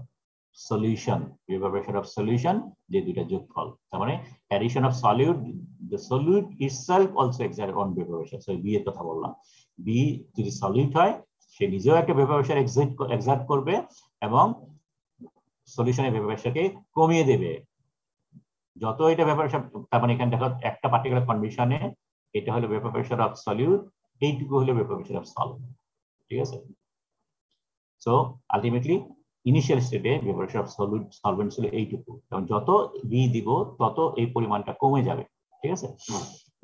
solution, vapour pressure of solution, যে দুইটা যোগফল। তার মানে addition of solute, the solute itself also exert on vapor pressure. So B এর কথা বললাম, বি যদি সলিউট হয় সে নিজেও একটা ভেপার প্রেসার এক্সার্ট করবে এবং সলিউশনের ভেপার প্রেসারকে কমিয়ে দেবে। যত এটা ভেপার প্রেসার, তার মানে এখানে দেখো একটা পার্টিকুলার কন্ডিশনে এটা হলো ভেপার প্রেসার অফ সলিউট, এইটুকু হলো ভেপার প্রেসার অফ সলভেন্ট। ঠিক আছে, সো আলটিমেটলি ইনিশিয়াল স্টেটে ভেপার প্রেসার অফ সলভেন্ট ছিল এইটুকু, এবং যত বি দিব তত এই পরিমাণটা কমে যাবে। ঠিক আছে,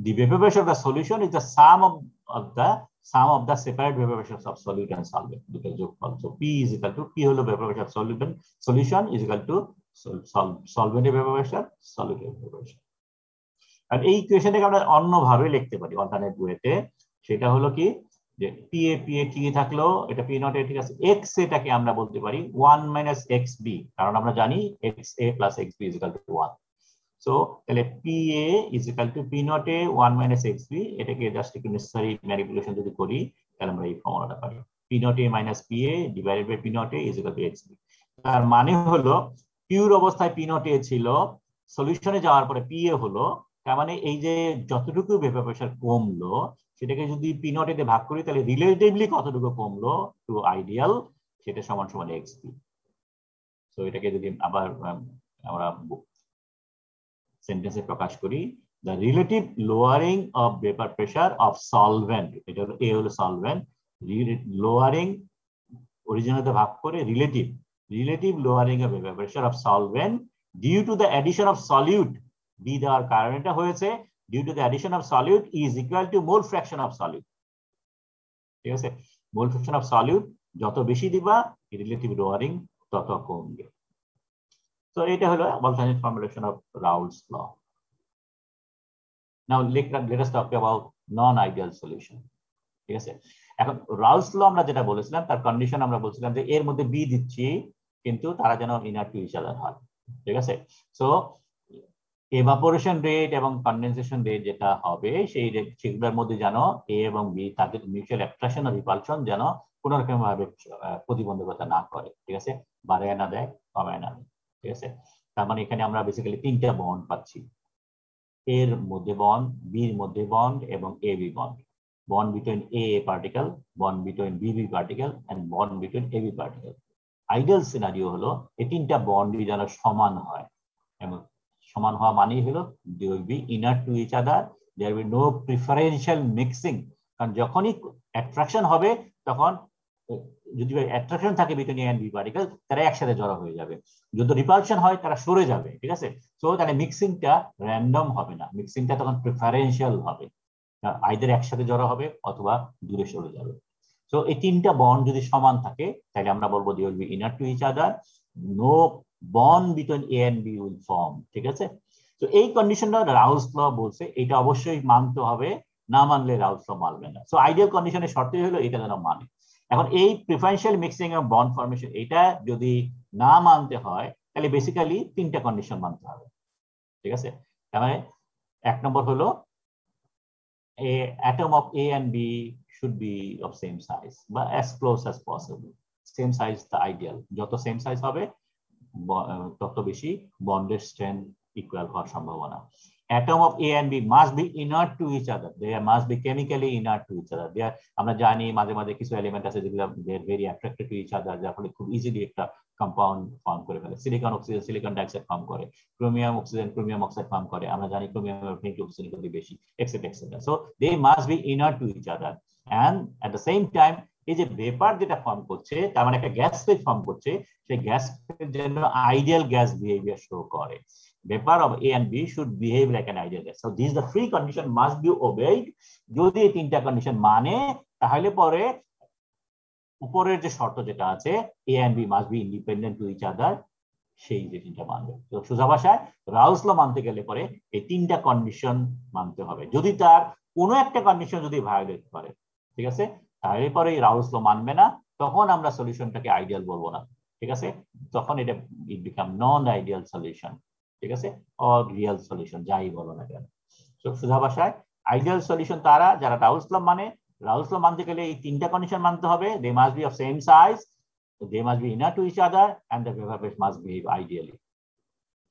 the vapor pressure of the solution is the sum of the separate vapor pressures of solute and solvent, দুটো যোগফল। So P is equal to, P হলো vapor pressure of solution is equal to solvent vapor pressure, solute vapor pressure। আর এই ইকুয়েশনটাকে আমরা অন্যভাবে লিখতে পারি, alternate ওয়েতে। সেটা হলো কি, যে পি এ ঠিক থাকলো, এটা পি নট এ ঠিক আছে, এক্স এটাকে আমরা বলতে পারি 1 মাইনাস এক্স বি, কারণ আমরা জানি X A plus X B is equal to 1। So তাহলে P A is equal to P naught A 1 minus X B, এটাকে জাস্ট একটু নেসেসারি ম্যানিপুলেশন যদি করি তাহলে আমরা এই ফর্মুলাটা পাই, P naught A minus P A divided by P naught A is equal to X B. তার মানে হলো পিওর অবস্থায় পি নট এ ছিল, সলিউশনে যাওয়ার পরে পি এ হলো, তার মানে এই যে যতটুকু ভেপার প্রেসার কমলো সেটাকে যদি পি নট এ ভাগ করি তাহলে রিলেটিভলি কতটুকু কমলো টু আইডিয়াল, সেটা সমান সমান এক্স বি। তো এটাকে যদি আবার আমরা সেন্টেন্সে প্রকাশ করি, the relative lowering of vapor pressure of solvent, এটা হলো এ হলো সলভেন্ট, lowering অরিজিনালতে ভাগ করে relative lowering of vapor pressure of solvent due to the addition of solute, B দেওয়ার কারণ এটা হয়েছে due to the addition of solute is equal to mole fraction of solute. ঠিক আছে, মোল ফ্র্যাকশন অফ সলিউট যত বেশি দিবা রিলেটিভ লোয়ারিং তত কমবে। তো এটা হলো alternate formulation of Raoult's law. Now let us talk about non ideal solution. ঠিক আছে, এখন রাউলস ল আমরা যেটা বলেছিলাম তার কন্ডিশন আমরা বলছিলাম যে এর মধ্যে বি দিচ্ছি কিন্তু তারা যেন ইনার টু ইচ আদার হয়। ঠিক আছে, সো এভাপোরেশন রেট এবং কনডেনসেশন রেট যেটা হবে সেই রেট সেগুলোর মধ্যে যেন এ এবং বি তাদের মিউচুয়াল অ্যাট্রাকশন ও রিপালশন যেন কোনো রকম ভাবে প্রতিবন্ধকতা না করে। ঠিক আছে, বাড়ায় না দেয়, কমায় না দেয়। ঠিক আছে, তার মানে এখানে আমরা বেসিক্যালি তিনটা বন্ড পাচ্ছি, এর মধ্যে বন্ড, বির মধ্যে বন্ড এবং A B bond. Bond between A particle, bond between BB particle, and bond between AB particle. Ideal scenario হলো এই তিনটা বন্ডই যেন সমান হয়, এবং সমান হওয়া মানেই হলো they will be inner to each other, there will be no preferential mixing। কারণ যখনই অ্যাট্রাকশন হবে তখন যদি অ্যাট্রাকশন থাকে between A and B particle তারা একসাথে জড়ো হয়ে যাবে, যদি রিপালশন হয় তারা সরে যাবে। ঠিক আছে, সো তাহলে মিক্সিংটা র্যান্ডম হবে না, মিক্সিংটা তখন প্রিফারেন্সিয়াল হবে, আইদার একসাথে জড়ো হবে অথবা দূরে সরে যাবে। সো এই তিনটা বন্ড যদি সমান থাকে তাহলে আমরা বলবো they will be inner to each other, no bond between A and B will form। ঠিক আছে, তো এই কন্ডিশনটা রাউলস ল বলছে এটা অবশ্যই মানতে হবে, না মানলে রাউলস ল মানবে না। সো আইডিয়াল কন্ডিশনের শর্তই হলো এটা যেন মানে। এখন এই প্রিফারেন্সিয়াল মিক্সিং এবং বন্ড ফর্মেশন এটা যদি না মানতে হয় তাহলে বেসিক্যালি তিনটা কন্ডিশন মানতে হবে। ঠিক আছে, তার মানে এক নম্বর হলো a atom of A and B should be of same size, but as close as possible. Same size the ideal, যত same size হবে তত বেশি bonded strength equal হওয়ার সম্ভাবনা। Atom of A and B must be inert to each other, they must be chemically inert to each other। আমরা জানি মাঝে মাঝে কিছু এলিমেন্ট আছে যেগুলো they are very attracted to each other, যার ফলে খুব ইজিলি একটা কম্পাউন্ড ফর্ম করে ফেলে। Silicon oxygen silicon dioxide form করে, chromium oxygen chromium oxide form করে, আমরা জানি ক্রোমিয়াম অক্সিজেন কিন্তু বেশি, etcetera etcetera. So they must be inert to each other, and at the same time এই যে ভেপার যেটা ফর্ম করছে তার মানে একটা গ্যাস ফেজ ফর্ম করছে, সেই গ্যাস ফেজ যেন আইডিয়াল গ্যাস বিহেভিয়ার শো করে। Vapor of A and B should behave like an ideal gas. So these the three condition must be obeyed। যদি এই তিনটা কন্ডিশন মানে তাহলে পরে উপরের যে শর্ত যেটা আছে A and B must be independent to each other, সেই যে তিনটা মানবে। তো সোজা ভাষায় রাউলস ল মানতে গেলে পরে এই তিনটা কন্ডিশন মানতে হবে। যদি তার কোনো একটা কন্ডিশন যদি ভায়োলেট করে, ঠিক আছে, তাহলে পরে রাউলস ল মানবে না, তখন আমরা সলিউশনটাকে আইডিয়াল বলবো না। ঠিক আছে, তখন এটা ইট বিকাম নন আইডিয়াল সলিউশন। ঠিক আছে, অর রিয়েল সলিউশন, যাই বলো না কেন। তো সোজা ভাষায় আইডিয়াল সলিউশন তারা যারা রাউলস ল মানে, রাউলস ল মানতে গেলে এই তিনটা কন্ডিশন মানতে হবে, they must be of same size, they must be inner to each other, and the vapor phase must behave ideally।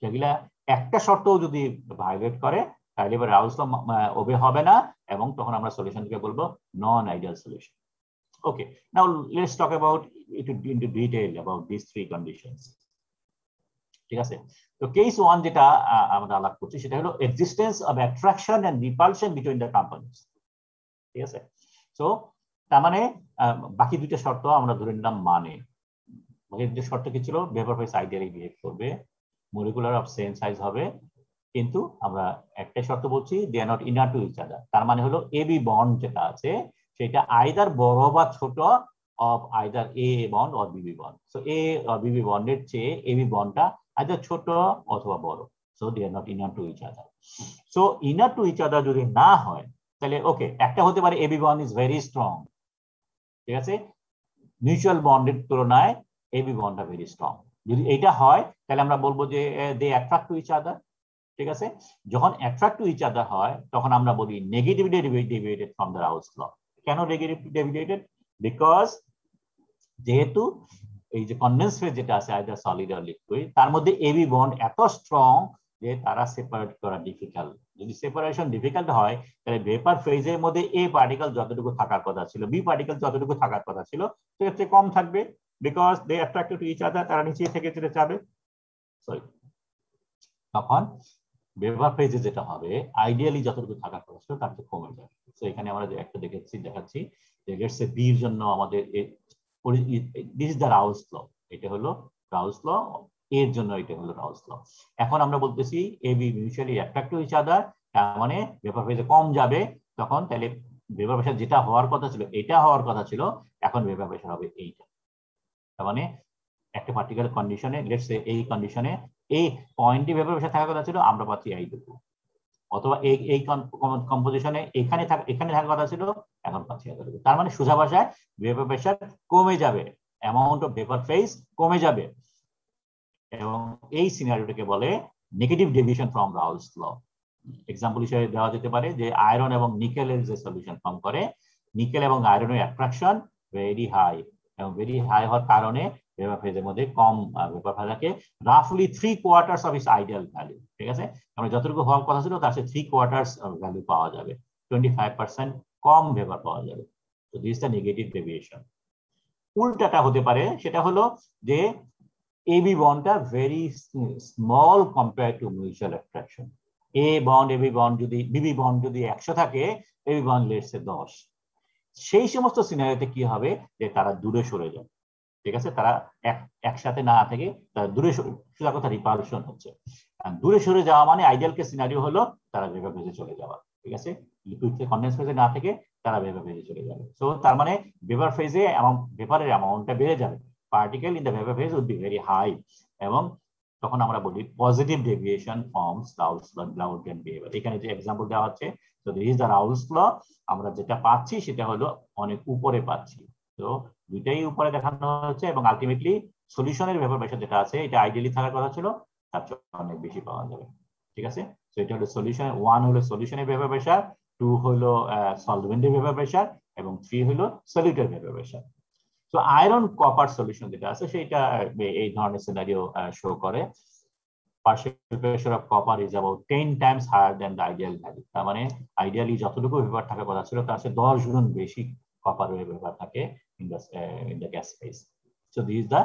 সেগুলা একটা শর্তও যদি ভায়োলেট করে তাহলে এবার রাউলস ল ওবে হবে না, এবং তখন আমরা সলিউশনকে বলবো non ideal solution. Okay, now let's talk about it into detail about this three conditions. ঠিক আছে, তো কেস 1 যেটা আমরা আলাপ করছি সেটা হলো existence of attraction and repulsion between the components. ঠিক আছে, সো তার মানে বাকি দুইটা শর্ত আমরা ধরে নিলাম মানে, যে শর্ত কি ছিল, ভেপার ফেজ আইডিয়ালি বিহেভ করবে, মলিকুলার অফ সেম সাইজ হবে, কিন্তু আমরা একটাই শর্ত বলছি they are not inert to each other. তার মানে হলো এবি বন্ড যেটা আছে সেটা আইদার বড় বা ছোট of either A bond or BB bond. So A or BB বন্ডের চেয়ে এবি বন্ডটা আইদার ছোট অথবা বড়। So they are not inert to each other. So inert to each other যদি না হয় তাহলে ওকে, একটা হতে পারে AB bond is very strong. ঠিক আছে, মিউচুয়াল বন্ডের তুলনায় এবি বন্ডটা ভেরি স্ট্রং। যদি এটা হয় তাহলে আমরা বলবো যে দে অ্যাট্রাক্ট টু ইচ আদার। ঠিক আছে, যখন অ্যাট্রাক্ট টু ইচ আদার হয় তখন আমরা বলি negatively deviated from the Raoult's ল। কেন নেগেটিভলি ডেভিয়েটেড? বিকজ যেহেতু এই যে কনডেন্স ফেজ যেটা আছে আইদার সলিড অর লিকুইড, তার মধ্যে এবি বন্ড এত স্ট্রং যে তারা সেপারেট করা ডিফিকাল্ট। যদি সেপারেশন ডিফিকাল্ট হয় তাহলে ভেপার ফেজের মধ্যে এ পার্টিকেল যতটুকু থাকার কথা ছিল, বি পার্টিকেল যতটুকু থাকার কথা ছিল সেটার চেয়ে কম থাকবে, because they attracted to each other, তারা নিচে থেকে যেতে চাবে। সরি, তখন ভেপার ফেজে যেটা হবে আইডিয়ালি যতটুকু থাকার কথা ছিল তার চেয়ে কমে যাবে। তো এখানে আমরা যে একটা দেখাচ্ছি যে লেটস সে বির জন্য আমাদের দিস ইজ দ্য রাউলস ল, এটা হলো রাউলস ল এর জন্য এটা হলো রাউলস ল। এখন আমরা বলতেছি AB mutually attract to each other, তার মানে ভেপার ফেজে কম যাবে, তখন তাহলে ভেপার প্রেসার যেটা হওয়ার কথা ছিল এটা হওয়ার কথা ছিল, এখন ভেপার প্রেসার হবে এইটা। তার মানে একটা পার্টিকুলার কন্ডিশনে, লেটস সে এই কন্ডিশনে এই পয়েন্টে ভেপার প্রেসার থাকার কথা ছিল, আমরা পাচ্ছি এইটুকু, অথবা এই কম্পোজিশনে এখানে থাকার কথা ছিল, এখন পাচ্ছি এতটুকু। তার মানে সোজা ভাষায় ভেপার প্রেসার কমে যাবে, অ্যামাউন্ট অফ ভেপার ফেজ কমে যাবে, এবং এই সিনারিওটাকে বলে negative deviation from Raoult's law. Example হিসেবে দেওয়া যেতে পারে যে আয়রন এবং নিকেলের যে সলিউশন ফর্ম করে, নিকেল এবং আয়রনের অ্যাট্রাকশন ভেরি হাই, এবং ভেরি হাই হওয়ার কারণে ভেপার ফেজের মধ্যে কম ভেপার ফেজ থাকে, রাফলি 3/4 অফ ইটস আইডিয়াল ভ্যালু। ঠিক আছে, আমরা যতটুকু হওয়ার কথা ছিল তার সাথে 3/4 ভ্যালু পাওয়া যাবে, 25% কম ভেপার পাওয়া যাবে। তো দিস দ্য নেগেটিভ ডেভিয়েশন। উল্টাটা হতে পারে, সেটা হলো যে এবি বন্ডটা very small compare to mutual attraction. A bond AB bond যদি বিবি বন্ড যদি 100 থাকে, এবি বন্ড লেটস সে 10, সেই সমস্ত সিনারিওতে কি হবে যে তারা দূরে সরে যায়। ঠিক আছে, তারা একসাথে না থেকে তারা দূরে সোজা কথা রিপালশন হচ্ছে। দূরে সরে যাওয়া মানে আইডিয়াল কেস সিনারিও হলো তারা ভেপার ফেজে চলে যাওয়া। ঠিক আছে, লিকুইড কনডেন্স ফেজে না থেকে তারা ভেপার ফেজে চলে যাবে। সো তার মানে ভেপার ফেজে ভেপারের অ্যামাউন্টটা বেড়ে যাবে, particle in the vapour phase would be very high, এবং তখন আমরা বলি positive deviation from Raoult's law, লাউডেন বিহেভিয়ার। এখানে যে এক্সাম্পল দেওয়া হচ্ছে, তো this is the Raoult's law. আমরা যেটা পাচ্ছি সেটা হলো অনেক উপরে পাচ্ছি, তো দুইটাই উপরে দেখানো হচ্ছে, এবং আলটিমেটলি সলিউশনের ভেপার প্রেসার যেটা আছে এটা আইডিয়ালি থাকার কথা ছিল, তার চেয়ে অনেক বেশি পাওয়া যাবে। ঠিক আছে, তো এটা হলো সলিউশন, 1 হলো সলিউশনের ভেপার প্রেসার, 2 হলো সলভেন্টের ভেপার প্রেসার, এবং 3 হলো সলিউটের ভেপার প্রেসার। তো আয়রন কপার সলিউশন যেটা আছে সেটা এই ধরনের সিনারিও শো করে। partial pressure of copper is about 10 times higher than the ideal value. তার মানে আইডিয়ালি যতটুকু ভেপার থাকার কথা ছিল তার চেয়ে 10 গুণ বেশি কপারের ভেপার থাকে in the gas phase. So this is the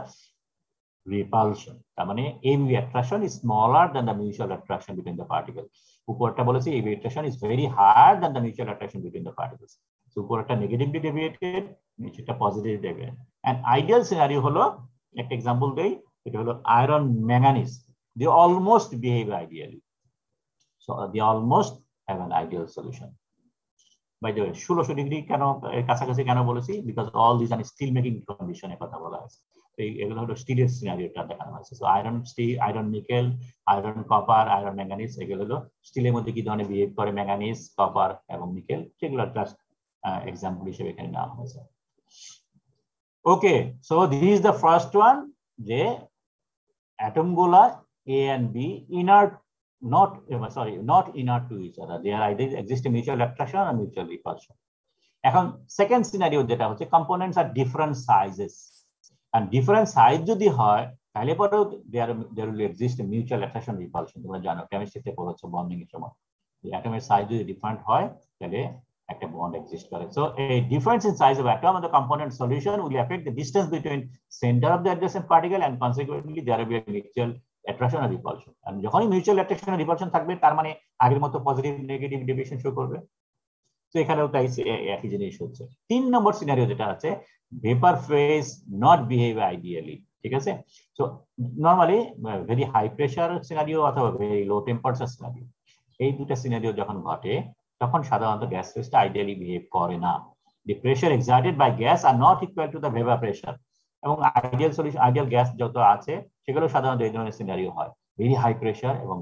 repulsion. তার মানে AB attraction is smaller than the mutual attraction between the particles. উপরটা বলেছি AB attraction is very higher than the mutual attraction between the particles. So উপরটা negatively deviated, নিচেরটা positively deviated. And ideal scenario হলো, একটা example দেই, এটা হলো iron manganese, they almost behave ideally. So they almost have an ideal solution. By the way, 1600 degree কেন কাছাকাছি কেন বলেছি, because all these are steel making condition এর কথা বলা হয়েছে। তো এগুলো হলো স্টিলের সিনারিওটা দেখানো হয়েছে। So iron steel, iron nickel, iron copper, iron manganese, এগুলো হলো স্টিলের মধ্যে কি ধরনের বিহেভ করে ম্যাঙ্গানিজ, কপার এবং নিকেল, সেগুলো জাস্ট এক্সাম্পল হিসেবে এখানে নেওয়া হয়েছে। Okay, so this is the first one, যে atom গুলা A and B inert, not inert to each other. They are either exist a mutual attraction or mutual repulsion. এখন second scenario যেটা হচ্ছে components are different sizes, and different size যদি হয় তাহলে পরেও there will exist a mutual attraction repulsion. তোমরা জানো কেমিস্ট্রিতে পড়াচ্ছ bonding এর সময়, যে অ্যাটমের সাইজ যদি ডিফারেন্ট হয় তাহলে একটা বন্ড এক্সিস্ট করে। So a difference in size of atom and the component solution will affect the distance between center of the adjacent particle, and consequently there will be a mutual attraction or repulsion. And যখনই mutual attraction আর repulsion থাকবে তার মানে আগের মতো positive negative deviation show করবে। তো এখানেও তাই একই জিনিস হচ্ছে। 3 নম্বর সিনারিও যেটা আছে, vapour phase not behave ideally. ঠিক আছে, so normally very high pressure scenario অথবা ভেরি লো টেম্পারেচার সিনারিও, এই দুটো সিনারিও যখন ঘটে তখন সাধারণত গ্যাস ফেজটা আইডিয়ালি বিহেভ করে না। The pressure exerted by gas are not equal to the vapour pressure, এবং আইডিয়াল সলিউশন, আইডিয়াল গ্যাস যত আছে সেগুলো সাধারণত এই ধরনের সিনারিও হয়, ভেরি হাই প্রেসার এবং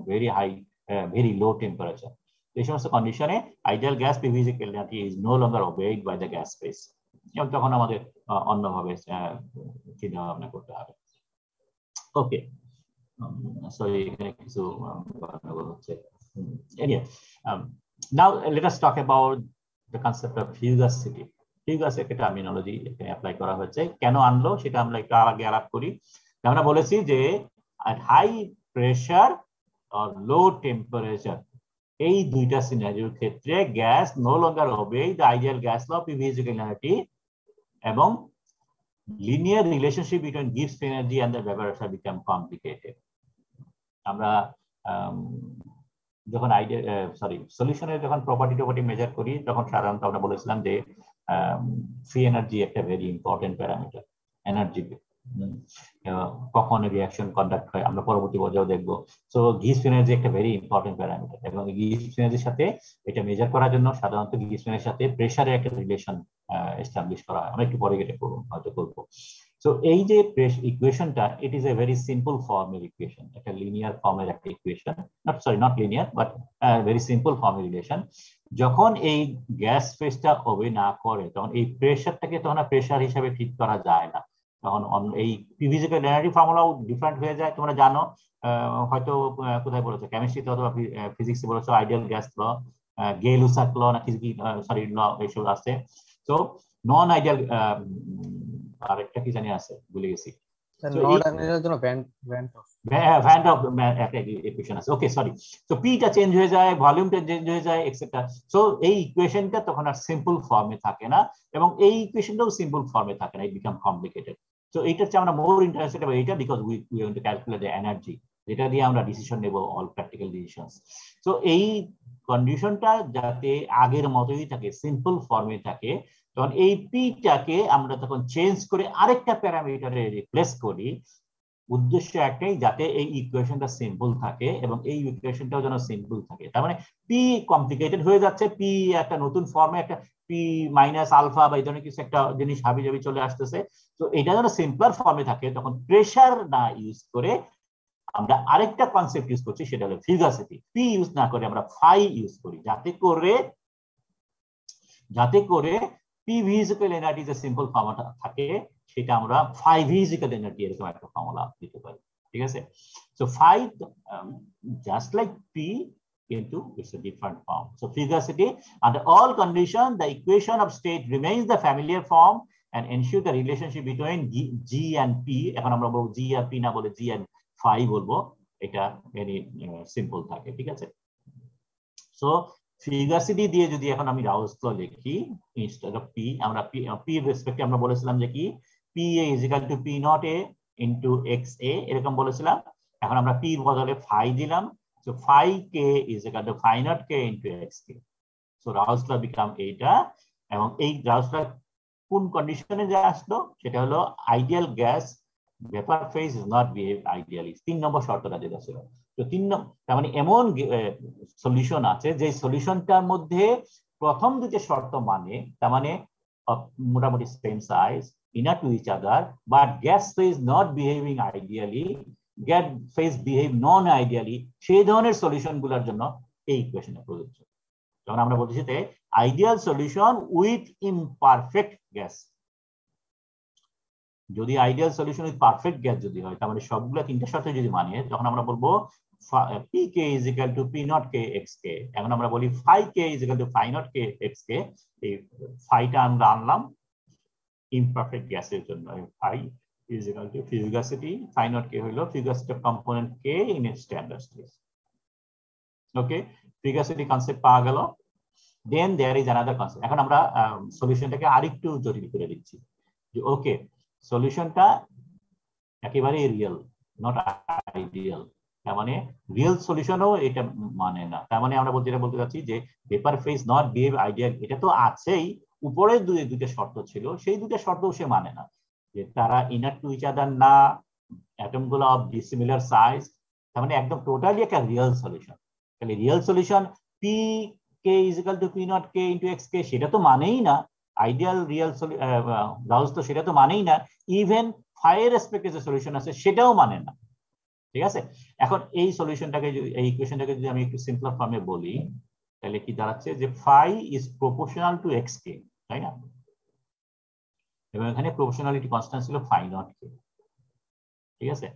ভেরি লো টেম্পারেচার। এই সমস্ত কন্ডিশনে ideal gas PV is no longer obeyed by the gas phase, এবং তখন আমাদের অন্যভাবে চিন্তা ভাবনা করতে হবে। ওকে, সরি এখানে কিছু গন্ডগোল হচ্ছে। Anyway, now let us talk about the concept of fugacity. Fugacity একটা টার্মিনোলজি এখানে অ্যাপ্লাই করা হয়েছে, কেন আনলো সেটা আমরা একটু আগে আলাপ করি। আমরা বলেছি যে at high pressure or low temperature, এই দুইটা সিনারিওর ক্ষেত্রে গ্যাস নো লঙ্গার হবে the ideal gas law PV এবং লিনিয়ার রিলেশনশিপ বিটুইন গিভস energy and the vapour pressure become complicated. আমরা যখন সলিউশনের যখন প্রপার্টি মেজার করি তখন সাধারণত আমরা বলেছিলাম যে ফ্রি এনার্জি একটা ভেরি ইম্পর্টেন্ট প্যারামিটার, এনার্জি কখন রিঅ্যাকশন কন্ডাক্ট হয় আমরা পরবর্তী পর্যায়ে দেখবো। সো গিবস এনার্জি একটা ভেরি ইম্পর্টেন্ট প্যারামিটার, এবং গিবস এনার্জির সাথে এটা মেজার করার জন্য সাধারণত গিবস এনার্জির সাথে প্রেসারের একটা রিলেশন এস্টাবলিশ করা হয়। আমরা একটু পরে এটা হয়তো করবো। সো এই যে ইকুয়েশনটা, it is a very simple ফর্মের ইকুয়েশন, একটা লিনিয়ার ফর্মের একটা equation, not linear but very simple ফর্মের রিলেশন। যখন এই গ্যাস ফেজটা ওবে না করে তখন এই প্রেসারটাকে তখন প্রেসার হিসেবে ঠিক করা যায় না, তখন এই ফিজিক্যাল এনার্জি ফর্মুলাও ডিফারেন্ট হয়ে যায়। তোমরা জানো হয়তো কোথায় বলেছো, কেমিস্ট্রিতে অথবা ফিজিক্সে বলেছো আইডিয়াল গ্যাস ল, গে-লুসাক ল না কি সরি ল এইসব আছে। তো নন আইডিয়াল আর একটা কি জানি আছে ভুলে গেছি, ওকে সরি। সো পিটা চেঞ্জ হয়ে যায়, ভলিউমটা চেঞ্জ হয়ে যায় এক্সেট্রা। সো এই ইকুয়েশনটা তখন আর সিম্পল ফর্মে থাকে না, এবং এই ইকুয়েশনটাও সিম্পল ফর্মে থাকে না, ইট বিকাম কমপ্লিকেটেড। সো এইটা হচ্ছে আমরা মোর ইন্টারেস্টেড about এটা because we want to calculate the energy, যেটা দিয়ে আমরা ডিসিশন নেব, অল প্র্যাকটিক্যাল ডিসিশনস। সো এই কন্ডিশনটা যাতে আগের মতোই থাকে, সিম্পল ফর্মে থাকে, তখন এই পিটাকে আমরা তখন চেঞ্জ করে আরেকটা প্যারামিটারে রিপ্লেস করি। উদ্দেশ্য একটাই, যাতে এই ইকুয়েশনটা সিম্পল থাকে এবং এই ইকুয়েশনটাও যেন সিম্পল থাকে। তার মানে পি কমপ্লিকেটেড হয়ে যাচ্ছে, পি একটা নতুন ফর্মে একটা পি মাইনাস আলফা বা এই ধরনের কিছু একটা জিনিস হাবি জাবি চলে আসতেছে। তো এটা যেন সিম্পলার ফর্মে থাকে, তখন প্রেসার না ইউজ করে আমরা আরেকটা কনসেপ্ট ইউজ করছি, সেটা হলো ফিগাসিটি। পি ইউজ না করে আমরা ফাই ইউজ করি, যাতে করে পি ভিজিক্যাল এনার্জি যে সিম্পল ফর্মটা থাকে সেটা আমরা ফাই ভিজিক্যাল এনার্জি এরকম একটা ফর্মুলা দিতে পারি। ঠিক আছে? So phi just like P, কিন্তু it's a different form. So fugacity, under all conditions the equation of state remains the familiar form and ensure the relationship between G and P. এখন আমরা বলবো G আর P না বলে G and phi বলবো, এটা very simple থাকে। ঠিক আছে? সো ফিগাসিটি দিয়ে যদি এখন আমি রাউলস ল লিখি ইনস্টেড অফ পি, আমরা পি এর রেসপেক্টে আমরা বলেছিলাম যে কি P A is equal to P naught A into X A, এরকম বলেছিলাম। এখন আমরা পি বদলে ফাই দিলাম, সো phi K is equal to phi naught K into X K. So Raoult's law become এইটা, এবং এই রাউলস ল কোন কন্ডিশনে যে আসলো সেটা হলো ideal gas vapour phase is not behave ideally, 3 নম্বর শর্তটা যেটা ছিল। তো 3 নম্বর তার মানে এমন সলিউশন আছে যে সলিউশনটার মধ্যে প্রথম দুটো শর্ত মানে, তার মানে মোটামুটি same size, inert to each other, but gas phase not behaving ideally, gas phase behave non ideally, সেই ধরনের সলিউশন গুলোর জন্য এই ইকুয়েশনে প্রযোজ্য। যখন আমরা বলছি যে ideal solution with imperfect gas, যদি ideal solution with perfect gas যদি হয়, তার মানে সবগুলো তিনটা শর্ত যদি মানে, তখন আমরা বলবো P K is equal to P naught K X K. এখন আমরা বলি phi K is equal to phi naught K X K. এই ফাইটা আমরা আনলাম ইমপারফেক্ট গ্যাসের জন্য, phi is equal to fugacity, phi naught K হলো fugacity of component K in its standard state. Okay, fugacity concept পাওয়া গেল। Then there is another concept. এখন আমরা সলিউশনটাকে আরেকটু জটিল করে দিচ্ছি যে ওকে সলিউশনটা একেবারে রিয়েল, নট আইডিয়াল। তার মানে রিয়েল সলিউশনও এটা মানে না। তার মানে আমরা যেটা বলতে চাচ্ছি যে paper phase not behave ideal, এটা তো আছেই, উপরে দুইটা শর্ত ছিল, সেই দুইটা শর্তও সে মানে না, যে তারা ইনার টু ইচ আদার না, অ্যাটম গুলো অফ ডিসিমিলার সাইজ। তার মানে একদম টোটালি একটা রিয়েল সলিউশন। তাহলে real solution P K is equal to P naught K into X K, সেটা তো মানেই না আইডিয়াল রিয়েল রাউলস, তো সেটা তো মানেই না। ইভেন ফাইয়ের রেসপেক্টে যে সলিউশন আছে সেটাও মানে না। ঠিক আছে? এখন এই সলিউশনটাকে এই ইকুয়েশনটাকে যদি আমি একটু সিম্পল ফর্মে বলি, তাহলে কি দাঁড়াচ্ছে যে phi is proportional to X K, তাই না? এবং এখানে প্রপোর্শনালিটি কনস্ট্যান্ট ছিল ফাই নট কে। ঠিক আছে?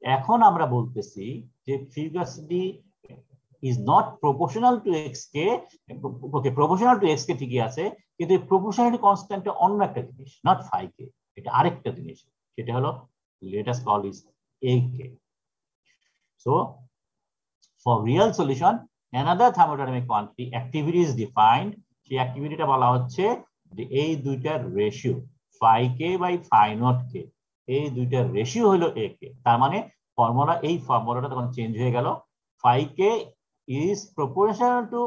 এখন আমরা বলতেছি যে ফিগাসিটি is not proportional to xk. Okay, proportional to xk ঠিকই আছে, কিন্তু এই proportionality constant অন্য একটা জিনিস, not phi k, এটা আরেকটা জিনিস, সেটা হলো let us call is ak. So for real solution another thermodynamic quantity activity is defined. সেই অ্যাক্টিভিটিটা বলা হচ্ছে যে এই দুইটার ratio phi k by phi not k, এই দুইটার রেশিও হলো ak। তার মানে ফর্মুলা, এই ফর্মুলাটা তখন চেঞ্জ হয়ে গেল, phi k is proportional to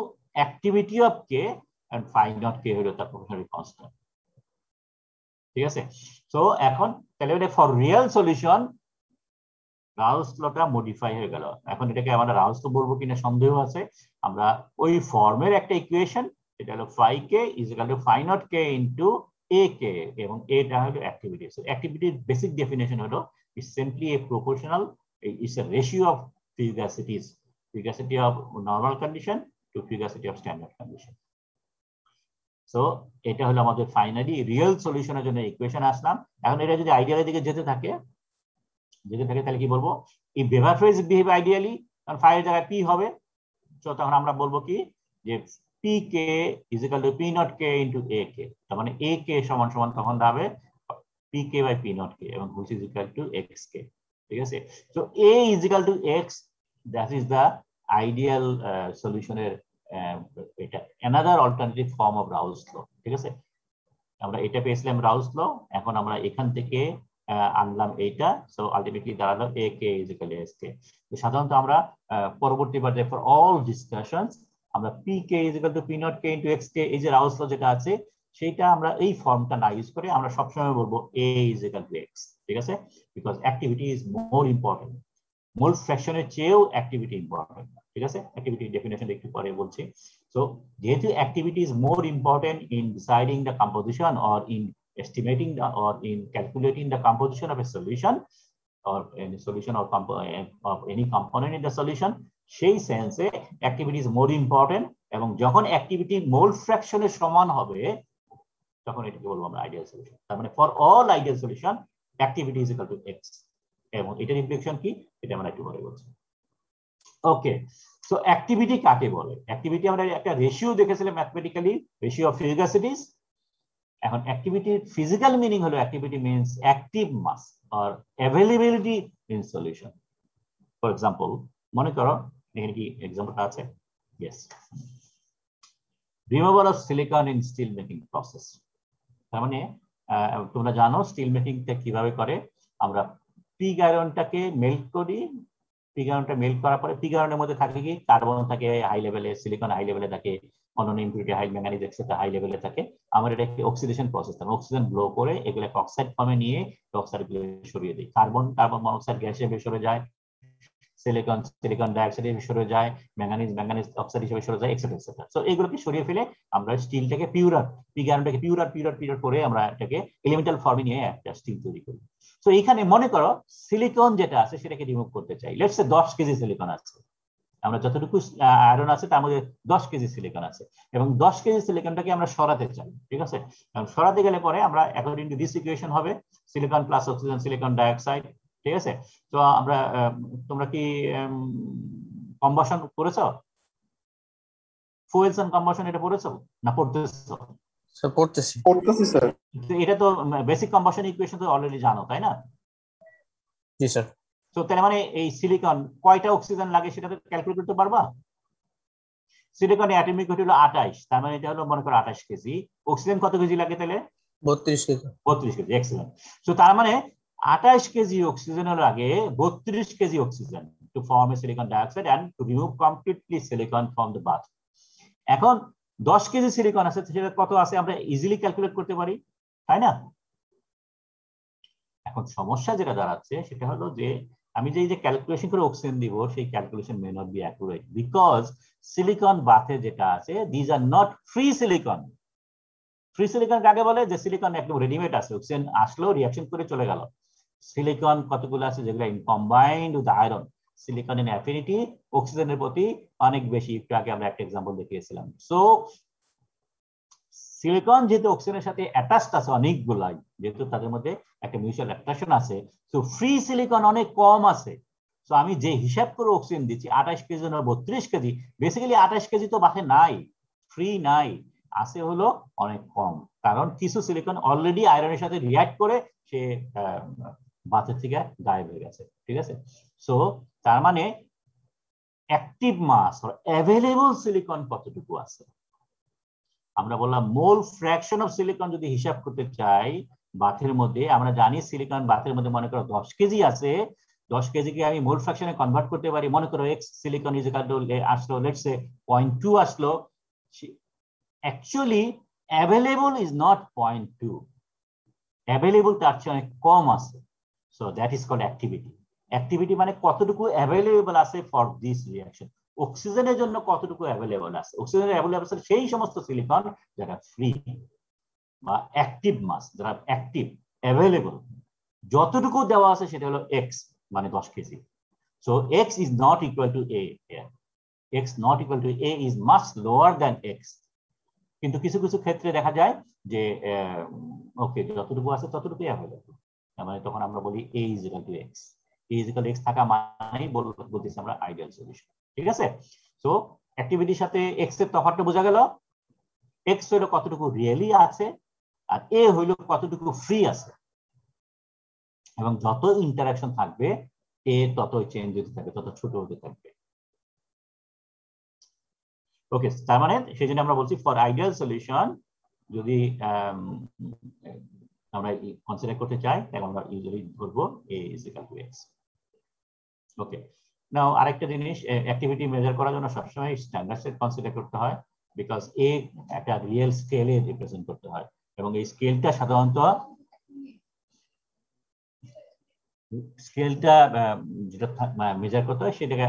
activity of k and phi not k হলো তার proportionality constant. ঠিক আছে। সো এখন তাহলে ফর রিয়েল সলিউশন রাউলস লটা মডিফাই হয়ে গেল। এখন এটাকে আমরা রাউলস ল বলবো কিনা সন্দেহ আছে। আমরা ওই ফর্মের একটা ইকুয়েশন, এটা হলো phi k is equal to phi naught k into ak, এবং এটা হলো অ্যাক্টিভিটি। সো অ্যাক্টিভিটির বেসিক ডেফিনেশন হলো it's simply a proportional, it's a ratio of fugacity of normal condition to fugacity of standard condition. So এটা হলো আমাদের finally real সলিউশনের জন্য equation আসলাম। এখন এটা যদি আইডিয়ালের দিকে যেতে থাকে তাহলে কি বলবো, if vapor phase behave ideally, কারণ phi এর জায়গায় p হবে, তো তখন আমরা বলবো কি যে pk is equal to p naught k into ak, তার মানে ak সমান সমান তখন হবে pk by p naught k, এবং which is equal to xk। ঠিক আছে। so a is equal to x, that is the ideal solution এর এটা another alternative form of Raoult's law। ঠিক আছে, আমরা এটা পেয়েছিলাম রাউলস ল, এখন আমরা এখান থেকে আনলাম এইটা। সো আলটিমেটলি দাঁড়ালো ak is equal to sk। তো সাধারণত আমরা পরবর্তী পর্যায়ে ফর অল ডিসকাশনস আমরা pk is equal to p naught k into xk, এই যে রাউলস ল যেটা আছে সেটা আমরা এই ফর্মটা না ইউজ করে আমরা সবসময় বলবো a is equal to x। ঠিক আছে, because activity is more important, mole ফ্র্যাকশনের চেয়েও অ্যাক্টিভিটি ইম্পর্টেন্ট। ঠিক আছে, অ্যাক্টিভিটি ডেফিনেশন একটু পরে বলছি। সো যেহেতু activity is more important in deciding the composition or in estimating or in calculating the composition of a solution or any solution or of any component in the solution, সেই সেন্সে activity is more important, এবং যখন activity মোল ফ্র্যাকশনের সমান হবে তখন এটাকে বলবো আমরা আইডিয়াল সলিউশন। তার মানে for all ideal solution activity is equal to x, এবং এটার ইমপ্লিকেশন কি এটা আমরা একটু পরে বলছি। ওকে, সো অ্যাক্টিভিটি কাকে বলে? অ্যাক্টিভিটি আমরা একটা রেশিও দেখেছিলাম ম্যাথমেটিক্যালি, রেশিও অফ ফিগাসিটিস। এখন অ্যাক্টিভিটির ফিজিক্যাল মিনিং হলো activity means active mass or availability in solution. For example, মনে করো এখানে কি এক্সাম্পলটা আছে? Yes, removal of silicon in steel making process. তার মানে তোমরা জানো স্টিল মেকিংটা কিভাবে করে, আমরা পিগ আয়রনটাকে মেল্ট করি, পিগ আয়রনটা মেল্ট করার পরে পিগ আয়রনের মধ্যে থাকে কি কার্বন থাকে হাই লেভেলে, সিলিকন হাই লেভেলে থাকে, অন্যান্য impurity high, manganese etcetera high লেভেলে থাকে। আমরা এটাকে অক্সিডেশন প্রসেস, অক্সিজেন ব্লো করে এগুলোকে অক্সাইড ফর্মে নিয়ে অক্সাইড গুলো সরিয়ে দিই। কার্বন মনোক্সাইড গ্যাস হিসেবে সরে যায়, সিলিকন ডাইঅক্সাইড হিসেবে সরে যায়, ম্যাঙ্গানিজ অক্সাইড হিসেবে সরে যায়, এক্সেট্রা এক্সেট্রা। সো এগুলোকে সরিয়ে ফেলে আমরা স্টিলটাকে পিগ আয়রনটাকে পিউরার করে আমরা এটাকে এলিমেন্টাল ফর্মে নিয়ে একটা স্টিল তৈরি করি। সো এখানে মনে করো সিলিকন যেটা আছে সেটাকে রিমুভ করতে চাই। লেটস সে 10 কেজি সিলিকন আছে, আমরা যতটুকু আয়রন আছে তার মধ্যে 10 কেজি সিলিকন আছে, এবং 10 কেজি সিলিকনটাকে আমরা সরাতে চাই। ঠিক আছে, সরাতে গেলে পরে আমরা অ্যাকর্ডিং টু দিস ইকুয়েশন হবে silicon plus oxygen silicon dioxide. ঠিক আছে, তো আমরা তোমরা কি কম্বাসন করেছো? ফুয়েলস এন্ড কম্বাসন এটা পড়েছো না পড়তেছো? স্যার পড়তেছি স্যার। এটা তো বেসিক কম্বাসন ইকুয়েশন তো অলরেডি জানো, তাই না? জি স্যার। তো তার মানে এই সিলিকন কয়টা অক্সিজেন লাগে সেটা তো ক্যালকুলেট করতে পারবা। সিলিকনের অ্যাটমিক ওয়েট হলো 28, তার মানে এটা হলো মনে করো 28 কেজি। অক্সিজেন কত কেজি লাগে তাহলে? 32 কেজি। 32 KG, excellent. সো তার মানে 28 কেজি অক্সিজেনের লাগে 32 KG oxygen to form a silicon dioxide and to remove completely silicon from the bath. এখন 10 কেজি সিলিকন আছে, সেটা কত আছে আমরা ইজিলি ক্যালকুলেট করতে পারি, তাই না? এখন সমস্যা যেটা দাঁড়াচ্ছে সেটা হলো যে আমি যে ক্যালকুলেশন করে অক্সিজেন দিব সেই calculation may not be accurate, because silicon বাথে যেটা আছে these are not free silicon. Free silicon কাকে বলে? যে সিলিকন একদম রেডিমেড আছে, অক্সিজেন আসলো রিঅ্যাকশন করে চলে গেল। সিলিকন কতগুলো আছে যেগুলো কম্বাইন্ড উইথ আয়রন, সিলিকনের অ্যাফিনিটি অক্সিজেনের প্রতি অনেক বেশি। একটু আগে আমরা একটা এক্সাম্পল দেখিয়েছিলাম। সো সিলিকন যেহেতু অক্সিজেনের সাথে অ্যাটাচড আছে অনেকগুলাই, যেহেতু তাদের মধ্যে একটা মিউচুয়াল অ্যাট্রাকশন আছে, তো ফ্রি সিলিকন অনেক কম আছে। তো আমি যে হিসাব করে অক্সিজেন দিচ্ছি 28 কেজি না 32 কেজি, বেসিক্যালি 28 কেজি তো বাথে নাই, ফ্রি নাই, আছে হলো অনেক কম, কারণ কিছু সিলিকন অলরেডি আয়রনের সাথে রিঅ্যাক্ট করে সে বাথের থেকে গায়েব হয়ে গেছে। ঠিক আছে, সো তার মানে active mass or available silicon কতটুকু আছে? আমরা বললাম মোল ফ্র্যাকশন অফ সিলিকন যদি হিসাব করতে চাই বাথের মধ্যে, আমরা জানি সিলিকন বাথের মধ্যে মনে করো 10 কেজি আছে, 10 কেজিকে আমি মোল ফ্র্যাকশনে কনভার্ট করতে পারি। মনে করো X silicon is equal to আসলো লেটস সে 0.2 আসলো, actually available is not 0.2, available তার চেয়ে অনেক কম আছে। So that is called activity. Activity মানে কতটুকু অ্যাভেলেবল আছে ফর দিস রিঅ্যাকশন। অক্সিজেনের জন্য কতটুকু অ্যাভেলেবল আছে, অক্সিজেনের অ্যাভেলেবল আছে সেই সমস্ত সিলিকন যারা ফ্রি বা অ্যাক্টিভ মাস, যারা অ্যাক্টিভ অ্যাভেলেবল, যতটুকু দেওয়া আছে সেটা হলো এক্স, মানে 10 KG. So x is not equal two A, x not equal to a is much lower than x. কিন্তু কিছু কিছু ক্ষেত্রে দেখা যায় যে ওকে যতটুকু আছে ততটুকুই অ্যাভেলেবল, মানে তখন আমরা বলি a is equal to x। a is equal to x থাকা মানেই বলতেছি আমরা আইডিয়াল সলিউশন। ঠিক আছে, সো অ্যাক্টিভিটির সাথে x এর তফাৎটা বোঝা গেল। x হলো কতটুকু রিয়েলি আছে আর a হলো কতটুকু ফ্রি আছে, এবং যত ইন্টারাকশন থাকবে a তত চেঞ্জ হতে থাকবে, তত ছোট হতে থাকবে। ওকে, তার মানে সেই জন্য আমরা বলছি ফর আইডিয়াল সলিউশন যদি আমরা কনসিডার করতে চাই তাহলে আমরা ইউজুয়ালি ধরবো a is equal to x। ওকে, নাও আরেকটা জিনিস, অ্যাক্টিভিটি মেজার করার জন্য সবসময় স্ট্যান্ডার্ড সেট কনসিডার করতে হয়, বিকজ a একটা রিয়েল স্কেলে রিপ্রেজেন্ট করতে হয়, এবং এই স্কেলটা সাধারণত যেটা মেজার করতে হয় সেটাকে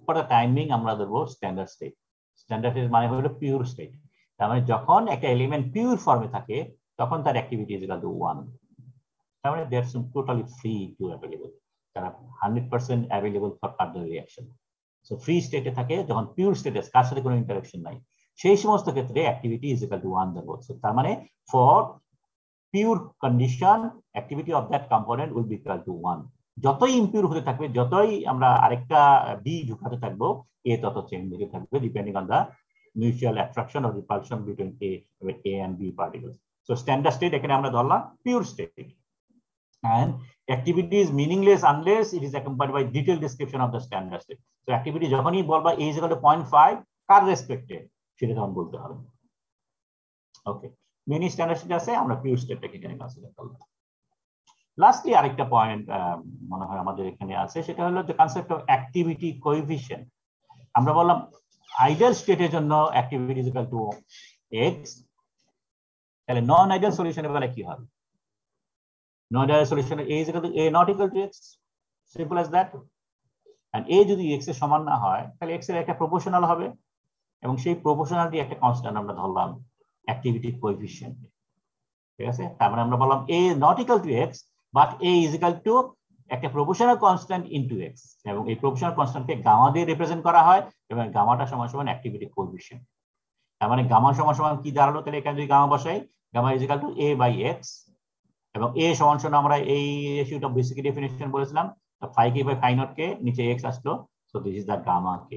ফর দ্য টাইমিং আমরা ধরবো স্ট্যান্ডার্ড স্টেট। স্ট্যান্ডার্ড মানে হলো পিওর স্টেট, তার মানে যখন একটা এলিমেন্ট পিওর ফর্মে থাকে তখন তার অ্যাক্টিভিটি ইজ ইকুয়াল টু 1, তার মানে that's totally free to available, তারা 100% available for further reaction. So free স্টেটে থাকে যখন পিওর স্টেটে, কার সাথে কোনো ইন্টারাকশন নাই, সেই সমস্ত ক্ষেত্রে অ্যাক্টিভিটি ইজ ইকুয়াল টু 1 ধরবো। তার মানে for pure condition activity of that component will be equal to 1। যতই ইমপিউর হতে থাকবে, যতই আমরা আরেকটা বি ঢুকাতে থাকবো, এ তত চেঞ্জ হতে থাকবে depending on the mutual attraction or repulsion between A and B particles. So standard state এখানে আমরা ধরলাম pure state, and activity is meaningless unless it is accompanied by detailed description of the standard state. So activity যখনই বলবা a is equal to 0.5 কার রেসপেক্টে সেটা তখন বলতে হবে। ওকে, mini standard state আছে, আমরা পিওর স্টেটটাকে এখানে কনসিডার করলাম। লাস্টলি আরেকটা পয়েন্ট মনে হয় আমাদের এখানে আছে, সেটা হলো যে কনসেপ্ট অফ অ্যাক্টিভিটি কোএফিশিয়েন্ট। আমরা বললাম আইডিয়াল স্টেটের জন্য activity is equal two x, তাহলে নন আইডিয়াল সলিউশনের বেলায় কি হবে? নন ideal সলিউশনে a is equal to a not equal to x, simple as that. and a যদি x এর সমান না হয় তাহলে x এর একটা প্রপোর্শনাল হবে, এবং সেই প্রপোর্শনালটি একটা কনস্ট্যান্ট আমরা ধরলাম অ্যাক্টিভিটি কোএফিশিয়েন্ট। ঠিক আছে, তার মানে আমরা বললাম a not equal to x but a is equal to একটা প্রপোর্শনাল কনস্ট্যান্ট ইনটু x, এবং এই প্রপোর্শনাল কনস্ট্যান্টকে গামা দিয়ে রিপ্রেজেন্ট করা হয়, এবং গামাটা সমান সমান অ্যাক্টিভিটি কোএফিশিয়েন্ট। তার মানে গামা সমান সমান কি দাঁড়ালো, তাহলে এখানে যদি গামা বসাই, gamma is equal to a by x, এবং a সমান সমান আমরা এই রেশিওটা বেসিক ডেফিনিশন বলেছিলাম, phi k by phi naught k, নিচে x আসলো, so this is the gamma k।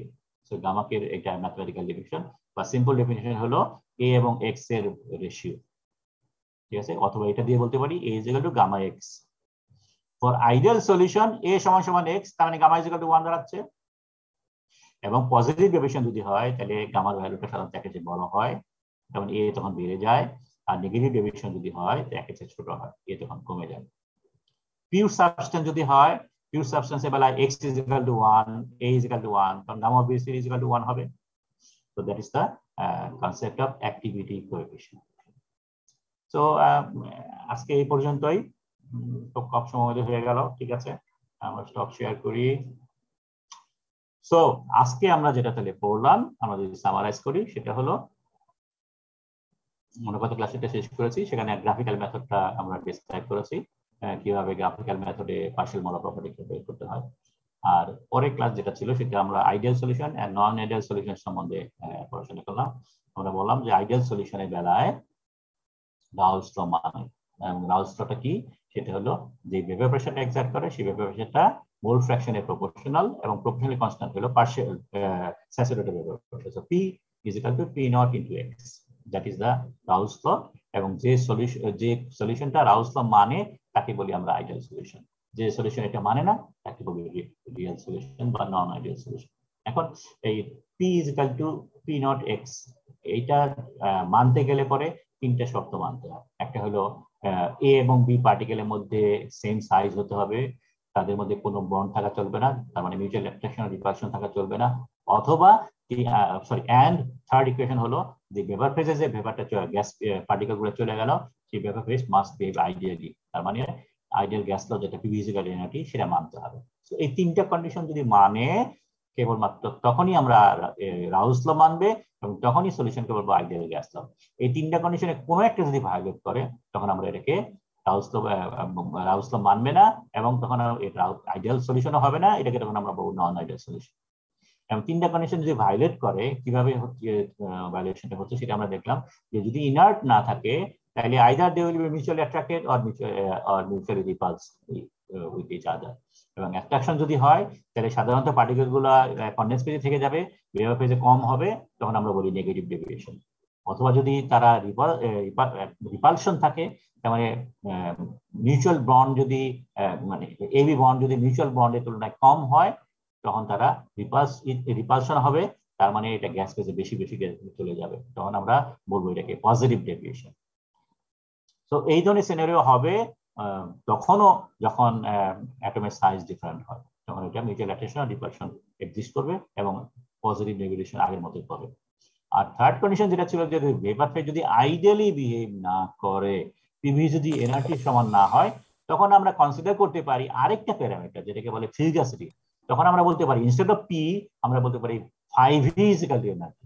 So gamma k এটা ম্যাথমেটিক্যাল ডেফিনিশন বা সিম্পল ডেফিনিশন হলো a এবং x এর রেশিও। ঠিক আছে, অথবা এটা দিয়ে বলতে পারি a is equal to gamma x। For ideal solution a সমান সমান x, তার মানে গামা is equal to 1 দাঁড়াচ্ছে, এবং পজিটিভ ডেফিনিশন যদি হয় তাহলে গামার ভ্যালুটা সাধারণত একের চেয়ে বড় হয়, তখন a তখন বেড়ে যায়, আর নেগেটিভ ডেফিনিশন যদি হয় একের চেয়ে ছোট হয়, a তখন কমে যায়। পিওর সাবস্টেন্স যদি হয়, পিওর সাবস্টেন্সের বেলায় x is equal to 1, a is equal to 1, তখন gamma of b is equal to 1 হবে। So that is the concept of activity coefficient. So আজকে এই পর্যন্তই, খুব কম সময় হয়ে গেল। ঠিক আছে, আমরা স্টপ শেয়ার করি। সো আজকে আমরা যেটা তাহলে পড়লাম, আমরা যদি সামারাইজ করি, সেটা হলো অনুপাত ক্লাসটা শেষ করেছি, সেখানে গ্রাফিক্যাল মেথডটা আমরা ডিসক্রাইব করেছি, কিভাবে গ্রাফিক্যাল মেথডে পার্শিয়াল মডেল প্রপার্টিকে বের করতে হয়। আর পরের ক্লাস যেটা ছিল সেটা আমরা ideal solution and non ideal solution সম্বন্ধে পড়াশোনা করলাম। আমরা বললাম যে আইডিয়াল সলিউশনের বেলায় রাউলস ল মানে, এবং রাউলস লটা কি, সেটা হলো যে ভেপার প্রেসারটা এক্সার্ট করে সেই ভেপার প্রেসারটা মোল ফ্র্যাকশনের প্রপোর্শনাল, এবং প্রপোর্শনাল কনস্ট্যান্ট হলো partial saturated vapour pressure. So p is equal to p naught into x, that is the রাউলস ল। এবং যে সলিউশনটা রাউলস ল মানে তাকে বলি আমরা আইডিয়াল সলিউশন, যে সলিউশন এটা মানে না তাকে বলি রিয়েল সলিউশন বা নন আইডিয়াল সলিউশন। এখন এই p is equal to p naught x, এইটা মানতে গেলে পরে তিনটা শর্ত মানতে হবে। একটা হলো a এবং b পার্টিকেলের মধ্যে সেম সাইজ হতে হবে, তাদের মধ্যে কোনো বন্ড থাকা চলবে না, তার মানে মিউচুয়াল অ্যাট্রাকশন আর রিপালশন থাকা চলবে না, অথবা সরি অ্যান্ড থার্ড ইকুয়েশন হলো যে ভেপার ফেজে যে ভেপারটা গ্যাস পার্টিকেল গুলো চলে গেল, সেই vapour phase must behave ideally, তার মানে আইডিয়াল গ্যাস ল যেটা PV = nRT সেটা মানতে হবে। তো এই তিনটা কন্ডিশন যদি মানে কেবলমাত্র তখনই আমরা রাউলস ল মানবে এবং তখনই সলিউশনকে বলবো আইডিয়াল গ্যাস ল। এই তিনটা কন্ডিশনে কোনো একটা যদি ভায়োলেট করে তখন আমরা এটাকে রাউলস ল মানবে না এবং তখন এটা আইডিয়াল সলিউশনও হবে না, এটাকে তখন আমরা বলবো নন আইডিয়াল সলিউশন। এবং তিনটা কন্ডিশন যদি ভায়োলেট করে, কিভাবে হচ্ছে ভায়োলেশনটা হচ্ছে সেটা আমরা দেখলাম যে যদি ইনার্ট না থাকে তাহলে either they will be mutually attracted or mutually repulsed with each other. এবং অ্যাট্রাকশন যদি হয় তাহলে সাধারণত পার্টিকেল গুলো কনডেন্স ফেজে থেকে যাবে, ভেপার ফেজে কম হবে, তখন আমরা বলি নেগেটিভ ডেভিয়েশন। অথবা যদি তারা রিপালশন থাকে, তার মানে মিউচুয়াল বন্ড যদি মানে এবি বন্ড যদি মিউচুয়াল বন্ডের তুলনায় কম হয় তখন তারা রিপালশন হবে, তার মানে এটা গ্যাস ফেজে বেশি বেশি চলে যাবে, তখন আমরা বলবো এটাকে পজিটিভ ডেভিয়েশন। তো এই ধরনের সিনারিও হবে তখনও যখন অ্যাটমের সাইজ ডিফারেন্ট হয়, তখন এটা মিউচুয়াল অ্যাট্রাকশন আর রিপালশন এক্সিস্ট করবে এবং পজিটিভ ডেভিয়েশন আগের মতোই পাবে। আর থার্ড কন্ডিশন যেটা ছিল যে ভেপার ফেজ যদি আইডিয়ালি বিহেভ না করে, PV যদি nRT সমান না হয়, তখন আমরা কনসিডার করতে পারি আরেকটা প্যারামিটার যেটাকে বলে ফিউগাসিটি। তখন আমরা বলতে পারি ইনস্টেড অফ P আমরা বলতে পারি 5V = nRT।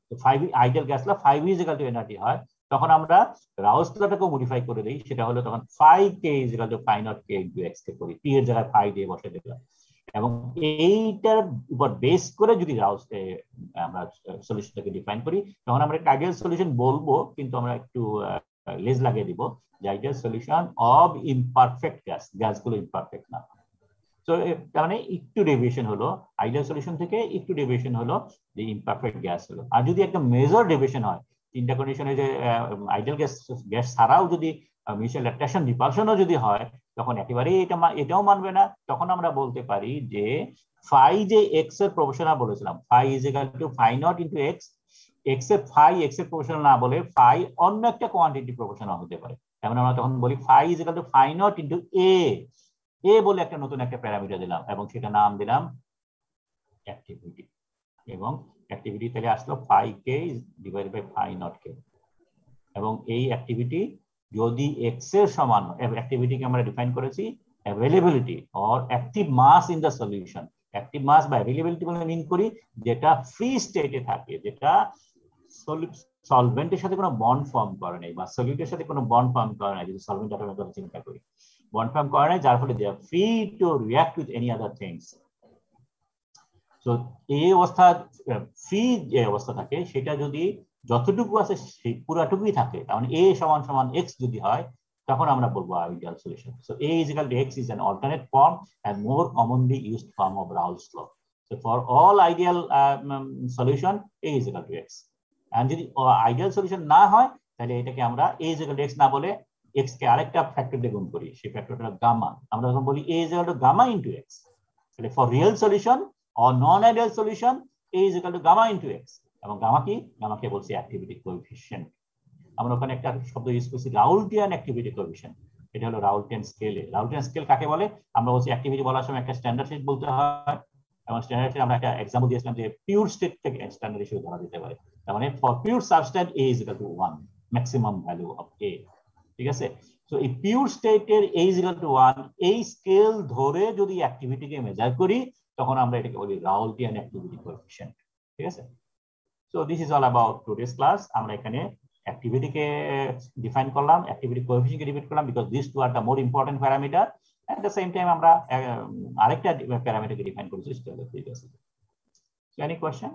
তো 5V আইডিয়াল গ্যাস ল 5V = nRT হয়, তখন আমরা রাউলস লটাকে মডিফাই করে দিই, সেটা হলো তখন 5K = phi0K × X কে করি, P এর জায়গায় phi দিয়ে বসে দিলাম এবং এইটার উপর বেস করে যদি রাউলস আমরা সলিউশনটাকে ডিফাইন করি, তখন আমরা একটা আইডিয়াল সলিউশন বলবো, কিন্তু আমরা একটু লেজ লাগিয়ে দিব যে ideal solution of imperfect gas, গ্যাসগুলো ইমপারফেক্ট না। তো তার মানে একটু ডেভিয়েশন হলো আইডিয়াল সলিউশন থেকে, একটু ডেভিয়েশন হলো যে ইমপারফেক্ট গ্যাস হলো। আর যদি একটা মেজর ডেভিয়েশন হয়, তিনটা কন্ডিশনে যে আইডিয়াল গ্যাস ছাড়াও যদি মিউচুয়াল অ্যাট্রাকশন রিপালশনও যদি হয়, তখন একেবারেই এটাও মানবে না। তখন আমরা বলতে পারি যে ফাই যে এক্স এর প্রপোর্শনাল বলেছিলাম, ফাই = phi0 × X, এক্স এর ফাই এক্স এর প্রপোর্শনাল না বলে ফাই অন্য একটা কোয়ান্টিটি প্রপোর্শনাল হতে পারে। যেমন আমরা তখন বলি ফাই = phi0 × A বলে একটা নতুন একটা প্যারামিটার দিলাম এবং সেটা নাম দিলাম অ্যাক্টিভিটি। এবং অ্যাক্টিভিটি থেকে আসলো 5K / phi0K। এবং এই অ্যাক্টিভিটি যদি এক্স এর সমান, অ্যাক্টিভিটিকে আমরা ডিফাইন করেছি availability or active mass in the solution. Active mass বা অ্যাভেলেবিলিটি বলে মিন করি যেটা ফ্রি স্টেটে থাকে, যেটা সলভেন্টের সাথে কোনো বন্ড ফর্ম করে নাই বা সলিউটের সাথে কোনো বন্ড ফর্ম করে নাই। যদি সলভেন্ট অ্যাটমের কথা চিন্তা করি, বন্ড ফর্ম করে নাই, যার ফলে they are free to react with any other things. তো এই অবস্থা ফ্রি যে অবস্থা থাকে সেটা যদি যতটুকু আছে সেই পুরাটুকুই থাকে, তার মানে A = X যদি হয়, তখন আমরা বলবো ideal solution. So A = X is an alternate form and more commonly used form of Raoult's law. So for all ideal solution, A = X. And যদি আইডিয়াল সলিউশন না হয় তাহলে এটাকে আমরা A = X না বলে X কে আরেকটা ফ্যাক্টর দিয়ে গুণ করি, সেই ফ্যাক্টরটা হলো গামা। আমরা তখন বলি A = gamma × X. তাহলে for real solution or non-ideal solution, A = gamma × X. এবং গামা কি? গামাকে বলছি অ্যাক্টিভিটি কোএফিশিয়েন্ট। আমরা ওখানে একটা শব্দ ইউজ করছি রাউলটিয়ান অ্যাক্টিভিটি কোএফিশিয়েন্ট। এটা হলো রাউলটিয়ান স্কেলে। রাউলটিয়ান স্কেল কাকে বলে? আমরা বলছি অ্যাক্টিভিটি বলার সময় একটা স্ট্যান্ডার্ড সেট বলতে হয়, এবং স্ট্যান্ডার্ড সেট আমরা একটা এক্সাম্পল দিয়েছিলাম যে পিওর স্টেট থেকে স্ট্যান্ডার্ড হিসেবে ধরা যেতে পারে। তার মানে for pure substance A = 1, maximum value of A। ঠিক আছে? সো এই পিওর স্টেটের A = 1 এই স্কেল ধরে যদি অ্যাক্টিভিটিকে মেজার করি, তখন আমরা এটাকে বলি রাউলটিয়ান অ্যাক্টিভিটি কোএফিশিয়েন্ট। ঠিক আছে? So this is all about today's class. আমরা এখানে অ্যাক্টিভিটিকে ডিফাইন করলাম, অ্যাক্টিভিটি কোএফিশিয়েন্টকে ডিফাইন করলাম, because this two are the more important parameter. At the same time আমরা আরেকটা প্যারামিটারকে ডিফাইন করেছি, সেটা হলো frequency. So any question?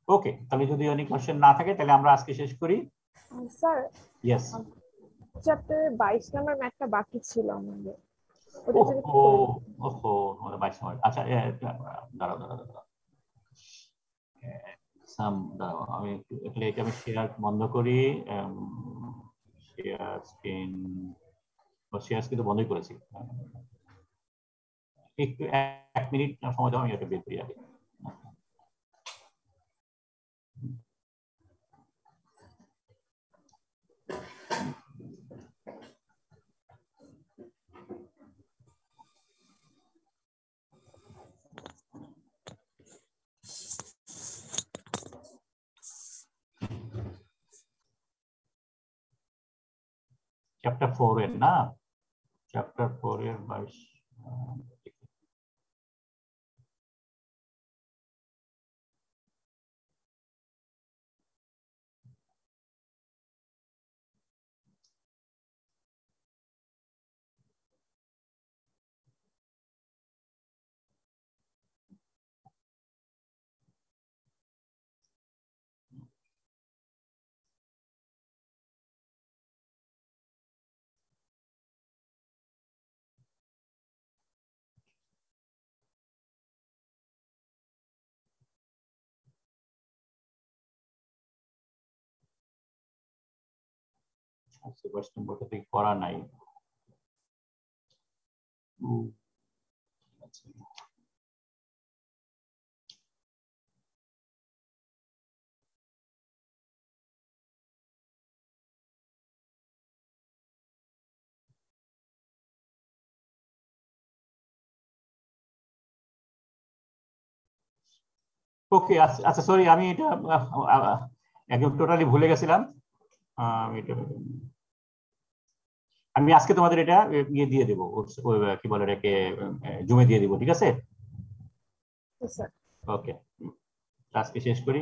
Okay, তাহলে যদি এনি কোয়েশ্চেন না থাকে তাহলে আমরা আজকে শেষ করি। স্যার, ইয়েস, চ্যাপ্টার 22 নাম্বার ম্যাথটা বাকি ছিল আমাদের। ওহো, আমাদের 22 নম্বর। আচ্ছা, দাঁড়াও, আমি একটু এটা আমি শেয়ার বন্ধ করি। শেয়ার স্ক্রিন, শেয়ার কিন্তু বন্ধই করেছি। একটু 1 মিনিট সময় দাও, আমি এটা বের করি আগে। চ্যাপ্টার 4 এর না, চ্যাপ্টার 4 এর 22 আচ্ছা, কোয়েশ্চেন নম্বরটা ঠিক করা নাই। আচ্ছা, ওকে আচ্ছা সরি, আমি এটা একদম টোটালি ভুলে গেছিলাম। আমি আজকে তোমাদের এটা ইয়ে দিয়ে দেবো, কি বলে এটাকে, জুমে দিয়ে দিব, ঠিক আছে? স্যার। ওকে, আজকে শেষ করি।